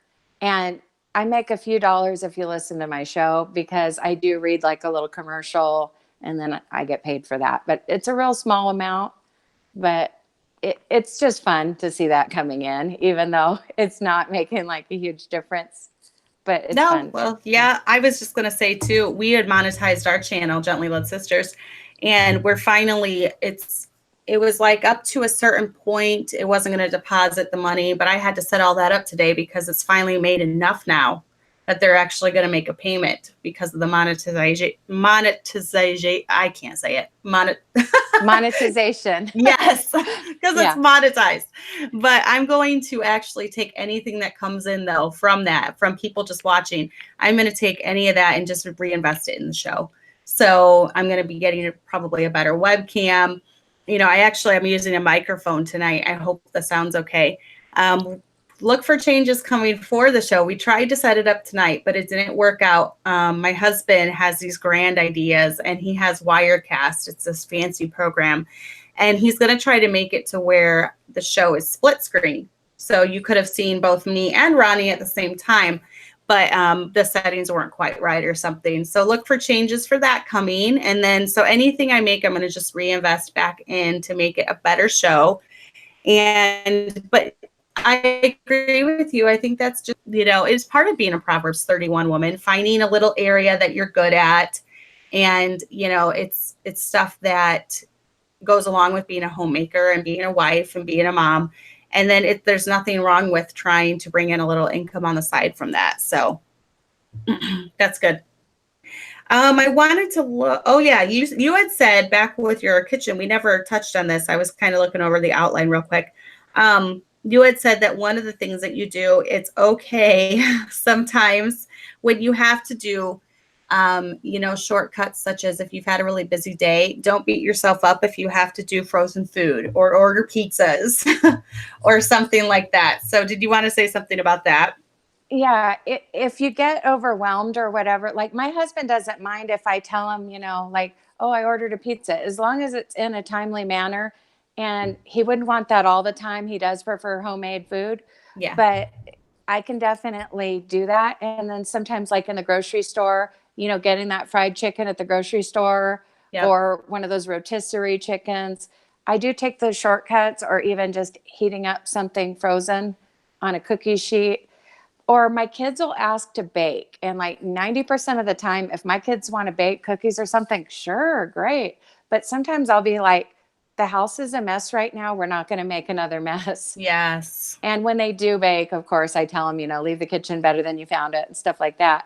And I make a few dollars if you listen to my show because I do read like a little commercial and then I get paid for that. But it's a real small amount, but it's just fun to see that coming in, even though it's not making like a huge difference. But it's fun. Well, yeah, I was just going to say too, we had monetized our channel, Gently Led Sisters, and we're finally, it was like up to a certain point, it wasn't going to deposit the money, but I had to set all that up today because it's finally made enough now that they're actually going to make a payment because of the monetization. I can't say it. Monetization. Yes, because Yeah. it's monetized. But I'm going to actually take anything that comes in, though, from people just watching. I'm going to take any of that and just reinvest it in the show. So I'm going to be getting probably a better webcam. I'm using a microphone tonight. I hope the sound's okay. Look for changes coming for the show. We tried to set it up tonight, but it didn't work out. My husband has these grand ideas, and he has Wirecast. It's this fancy program, and he's going to try to make it to where the show is split screen. So you could have seen both me and Raani at the same time, but the settings weren't quite right or something. So look for changes for that coming. And then, so anything I make, I'm going to just reinvest back in to make it a better show. But I agree with you. I think that's just, it's part of being a Proverbs 31 woman, finding a little area that you're good at. And, it's stuff that goes along with being a homemaker and being a wife and being a mom. And then there's nothing wrong with trying to bring in a little income on the side from that. So that's good. I wanted to look. Oh yeah. You had said back with your kitchen, we never touched on this. I was kind of looking over the outline real quick. You had said that one of the things that you do, it's okay sometimes when you have to do, shortcuts, such as if you've had a really busy day, don't beat yourself up if you have to do frozen food or order pizzas or something like that. So did you want to say something about that? Yeah. If you get overwhelmed or whatever, like my husband doesn't mind if I tell him, like, oh, I ordered a pizza, as long as it's in a timely manner. And he wouldn't want that all the time. He does prefer homemade food. Yeah. But I can definitely do that. And then sometimes, like in the grocery store, getting that fried chicken at the grocery store, Yep. or one of those rotisserie chickens. I do take those shortcuts, or even just heating up something frozen on a cookie sheet. Or my kids will ask to bake. And like 90% of the time, if my kids want to bake cookies or something, sure, great. But sometimes I'll be like, the house is a mess right now. We're not going to make another mess. Yes. And when they do bake, of course, I tell them, leave the kitchen better than you found it and stuff like that.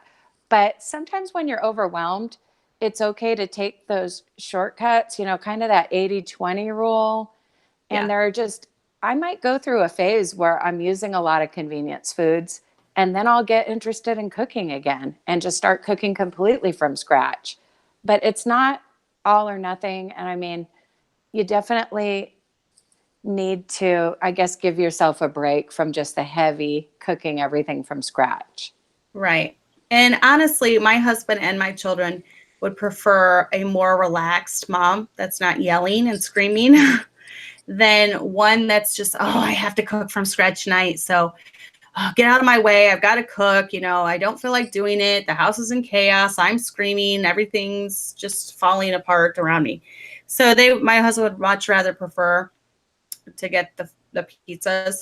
But sometimes when you're overwhelmed, it's okay to take those shortcuts, kind of that 80-20 rule. And Yeah. I might go through a phase where I'm using a lot of convenience foods, and then I'll get interested in cooking again and just start cooking completely from scratch. But it's not all or nothing. And I mean, you definitely need to, I guess, give yourself a break from just the heavy cooking everything from scratch. Right. And honestly, my husband and my children would prefer a more relaxed mom that's not yelling and screaming than one that's just, oh, I have to cook from scratch tonight. So get out of my way. I've got to cook. I don't feel like doing it. The house is in chaos. I'm screaming. Everything's just falling apart around me. So my husband would much rather prefer to get the pizzas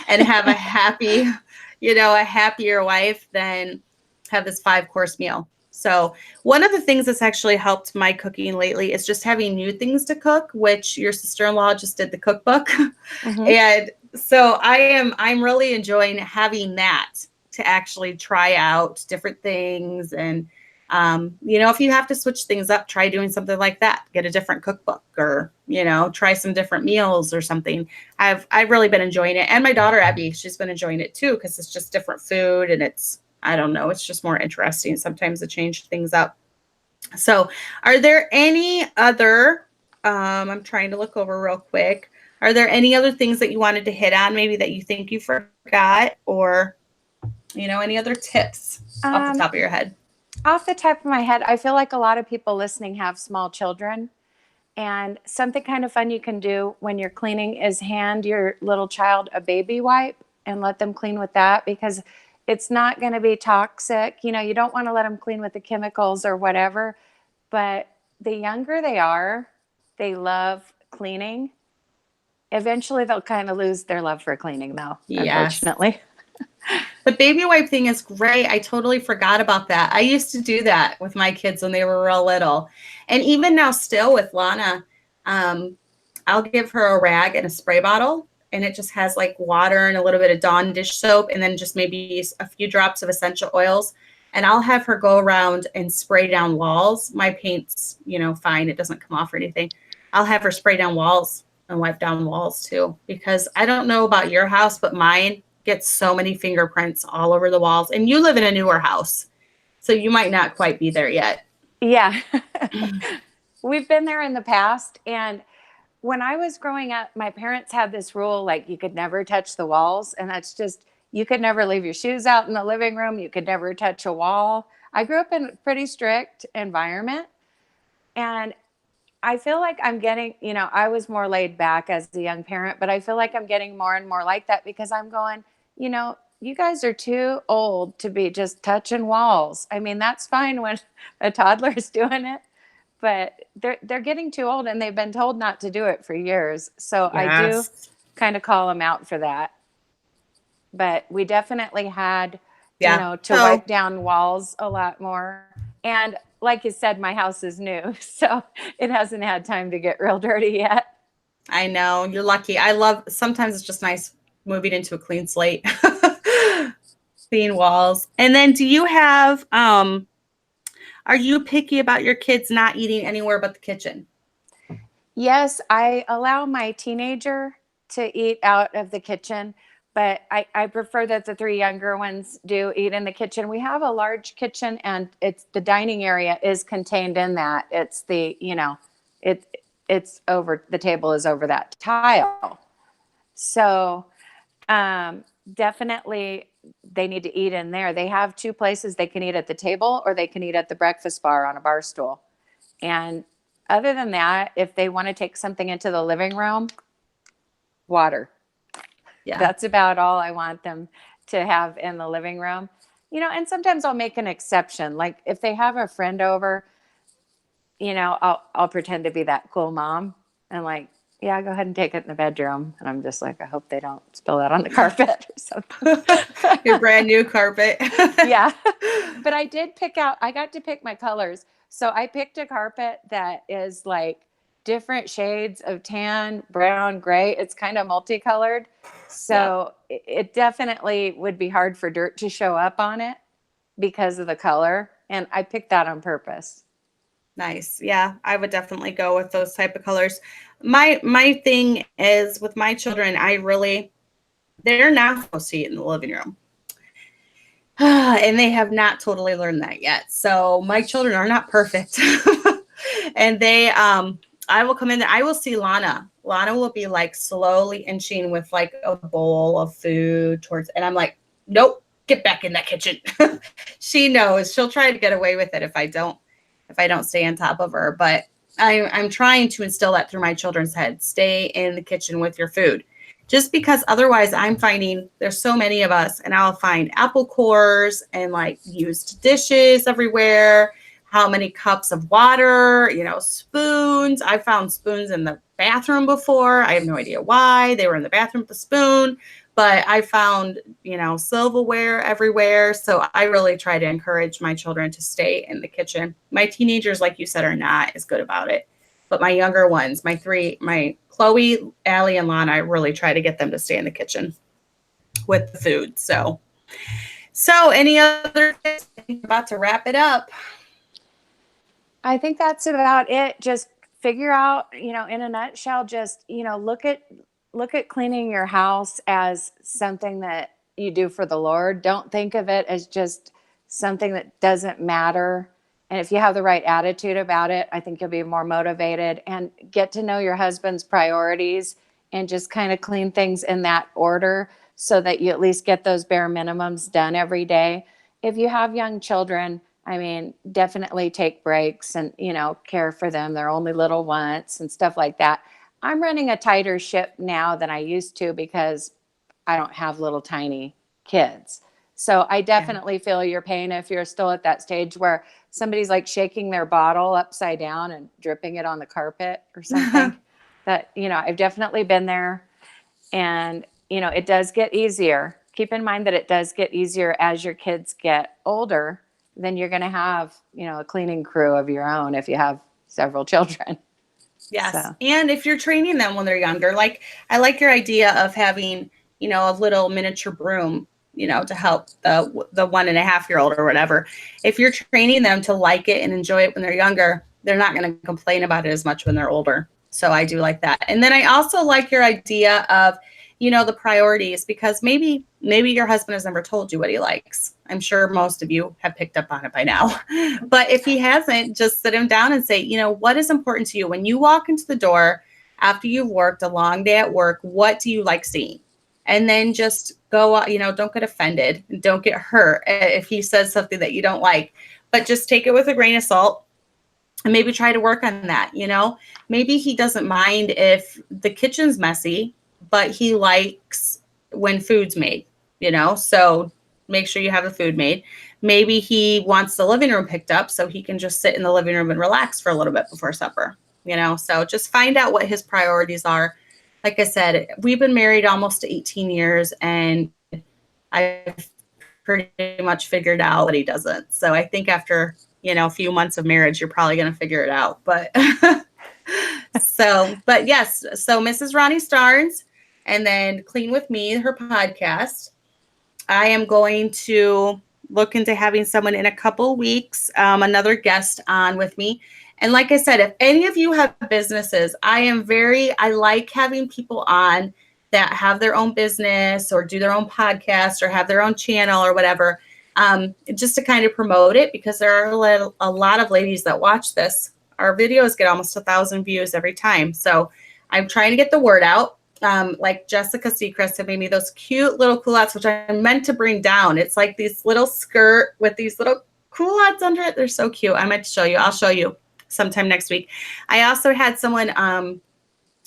and have a happier wife than have this 5-course meal. So one of the things that's actually helped my cooking lately is just having new things to cook, which your sister-in-law just did the cookbook. Mm-hmm. And so I'm really enjoying having that to actually try out different things. And, if you have to switch things up, try doing something like that, get a different cookbook, or, try some different meals or something. I've really been enjoying it. And my daughter, Abby, she's been enjoying it too, because it's just different food, and I don't know, it's just more interesting sometimes to change things up. So are there any other, I'm trying to look over real quick. Are there any other things that you wanted to hit on, maybe that you think you forgot, or, any other tips off the top of your head? Off the top of my head, I feel like a lot of people listening have small children. And something kind of fun you can do when you're cleaning is hand your little child a baby wipe and let them clean with that, because it's not going to be toxic. You don't want to let them clean with the chemicals or whatever. But the younger they are, they love cleaning. Eventually, they'll kind of lose their love for cleaning, though, Yes. unfortunately. The baby wipe thing is great. I totally forgot about that. I used to do that with my kids when they were real little. And even now still with Lana, I'll give her a rag and a spray bottle, and it just has like water and a little bit of Dawn dish soap and then just maybe a few drops of essential oils. And I'll have her go around and spray down walls. My paint's, fine. It doesn't come off or anything. I'll have her spray down walls and wipe down walls too, because I don't know about your house, but mine gets so many fingerprints all over the walls. And you live in a newer house, so you might not quite be there yet. Yeah. We've been there in the past. And when I was growing up, my parents had this rule, like you could never touch the walls. And that's just, you could never leave your shoes out in the living room. You could never touch a wall. I grew up in a pretty strict environment. And I feel like I'm getting, I was more laid back as a young parent, but I feel like I'm getting more and more like that because I'm going, you guys are too old to be just touching walls. I mean, that's fine when a toddler is doing it, but they're getting too old and they've been told not to do it for years. So I do kind of call them out for that. But we definitely had, to wipe down walls a lot more. And like you said, my house is new, so it hasn't had time to get real dirty yet. I know, you're lucky. Sometimes it's just nice moving into a clean slate, clean walls. And then do you have, are you picky about your kids not eating anywhere but the kitchen? Yes, I allow my teenager to eat out of the kitchen, but I prefer that the 3 younger ones do eat in the kitchen. We have a large kitchen and the dining area is contained in that. It's it's over, the table is over that tile. So definitely they need to eat in there. They have 2 places they can eat at the table or they can eat at the breakfast bar on a bar stool. And other than that, if they want to take something into the living room, water. Yeah. That's about all I want them to have in the living room. And sometimes I'll make an exception. Like if they have a friend over, I'll pretend to be that cool mom and like, yeah, go ahead and take it in the bedroom. And I'm just like, I hope they don't spill that on the carpet or something. Your brand new carpet. Yeah. But I got to pick my colors. So I picked a carpet that is like different shades of tan, brown, gray. It's kind of multicolored. So it definitely would be hard for dirt to show up on it because of the color. And I picked that on purpose. Nice. Yeah, I would definitely go with those type of colors. My thing is with my children, they're not supposed to eat in the living room. And they have not totally learned that yet. So my children are not perfect. And I will come in there. I will see Lana. Lana will be like slowly inching with like a bowl of food and I'm like, nope, get back in that kitchen. She knows she'll try to get away with it if I don't stay on top of her. But I'm trying to instill that through my children's heads. Stay in the kitchen with your food. Just because otherwise I'm finding there's so many of us and I'll find apple cores and like used dishes everywhere. How many cups of water, spoons. I found spoons in the bathroom before. I have no idea why they were in the bathroom with the spoon, but I found, silverware everywhere. So I really try to encourage my children to stay in the kitchen. My teenagers, like you said, are not as good about it, but my younger ones, my Chloe, Allie, and Lana, I really try to get them to stay in the kitchen with the food. So any other tips? About to wrap it up. I think that's about it. Just figure out, in a nutshell, just, look at cleaning your house as something that you do for the Lord. Don't think of it as just something that doesn't matter. And if you have the right attitude about it, I think you'll be more motivated and get to know your husband's priorities and just kind of clean things in that order so that you at least get those bare minimums done every day. If you have young children, I mean, definitely take breaks and, care for them. They're only little once and stuff like that. I'm running a tighter ship now than I used to because I don't have little tiny kids. So I definitely feel your pain if you're still at that stage where somebody's like shaking their bottle upside down and dripping it on the carpet or something. That, I've definitely been there. And, it does get easier. Keep in mind that it does get easier as your kids get older. Then you're going to have, a cleaning crew of your own if you have several children. Yes. So And if you're training them when they're younger, like I like your idea of having, a little miniature broom, to help the 1.5-year-old or whatever. If you're training them to like it and enjoy it when they're younger, they're not going to complain about it as much when they're older. So I do like that. And then I also like your idea of, the priorities, because maybe your husband has never told you what he likes. I'm sure most of you have picked up on it by now. But if he hasn't, just sit him down and say, what is important to you when you walk into the door after you've worked a long day at work? What do you like seeing? And then just go, don't get offended. Don't get hurt if he says something that you don't like, but just take it with a grain of salt and maybe try to work on that. Maybe he doesn't mind if the kitchen's messy, but he likes when food's made, so make sure you have the food made. Maybe he wants the living room picked up so he can just sit in the living room and relax for a little bit before supper, so just find out what his priorities are. Like I said, we've been married almost 18 years and I've pretty much figured out what he doesn't. So I think after, a few months of marriage, you're probably going to figure it out. But but yes. So Mrs. Raani Starnes, and then Clean With Me, her podcast. I am going to look into having someone in a couple weeks, another guest on with me. And like I said, if any of you have businesses, I like having people on that have their own business or do their own podcast or have their own channel or whatever, just to kind of promote it, because there are a lot of ladies that watch this. Our videos get almost 1,000 views every time. So I'm trying to get the word out. Like Jessica Seacrest had made me those cute little culottes, which I meant to bring down. It's like these little skirt with these little culottes under it. They're so cute. I meant to show you. I'll show you sometime next week. I also had someone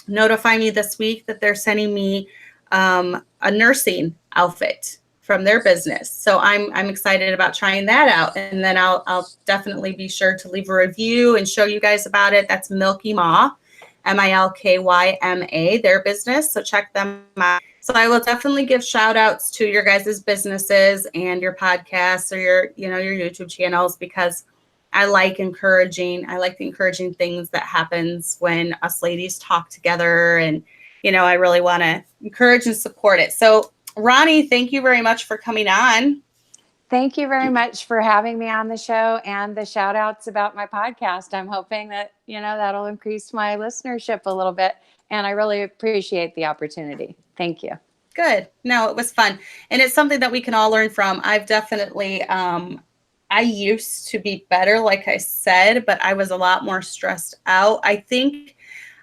notify me this week that they're sending me a nursing outfit from their business. So I'm excited about trying that out. And then I'll definitely be sure to leave a review and show you guys about it. That's Milky Ma, Milkyma, their business. So check them out. So I will definitely give shout outs to your guys' businesses and your podcasts or your YouTube channels, because I like the encouraging things that happens when us ladies talk together. And, I really want to encourage and support it. So Raani, thank you very much for coming on. thank you very much for having me on the show and the shout outs about my podcast. I'm hoping that, that'll increase my listenership a little bit. And I really appreciate the opportunity. Thank you. Good. No, it was fun. And it's something that we can all learn from. I've definitely, I used to be better, like I said, but I was a lot more stressed out. I think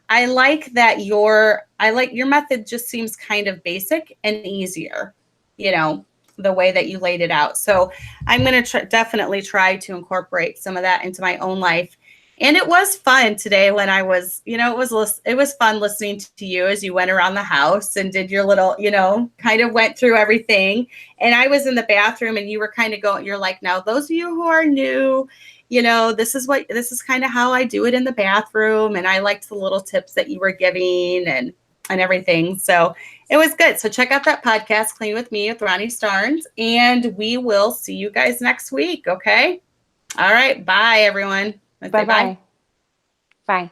I like that your method just seems kind of basic and easier, the way that you laid it out. So I'm going to definitely try to incorporate some of that into my own life. And it was fun today when I was, it was fun listening to you as you went around the house and did your little, kind of went through everything. And I was in the bathroom and you were kind of you're like, now those of you who are new, this is kind of how I do it in the bathroom. And I liked the little tips that you were giving and everything. So it was good. So check out that podcast, Clean With Me with Raani Starnes, and we will see you guys next week. Okay. All right. Bye, everyone. Bye-bye. Bye.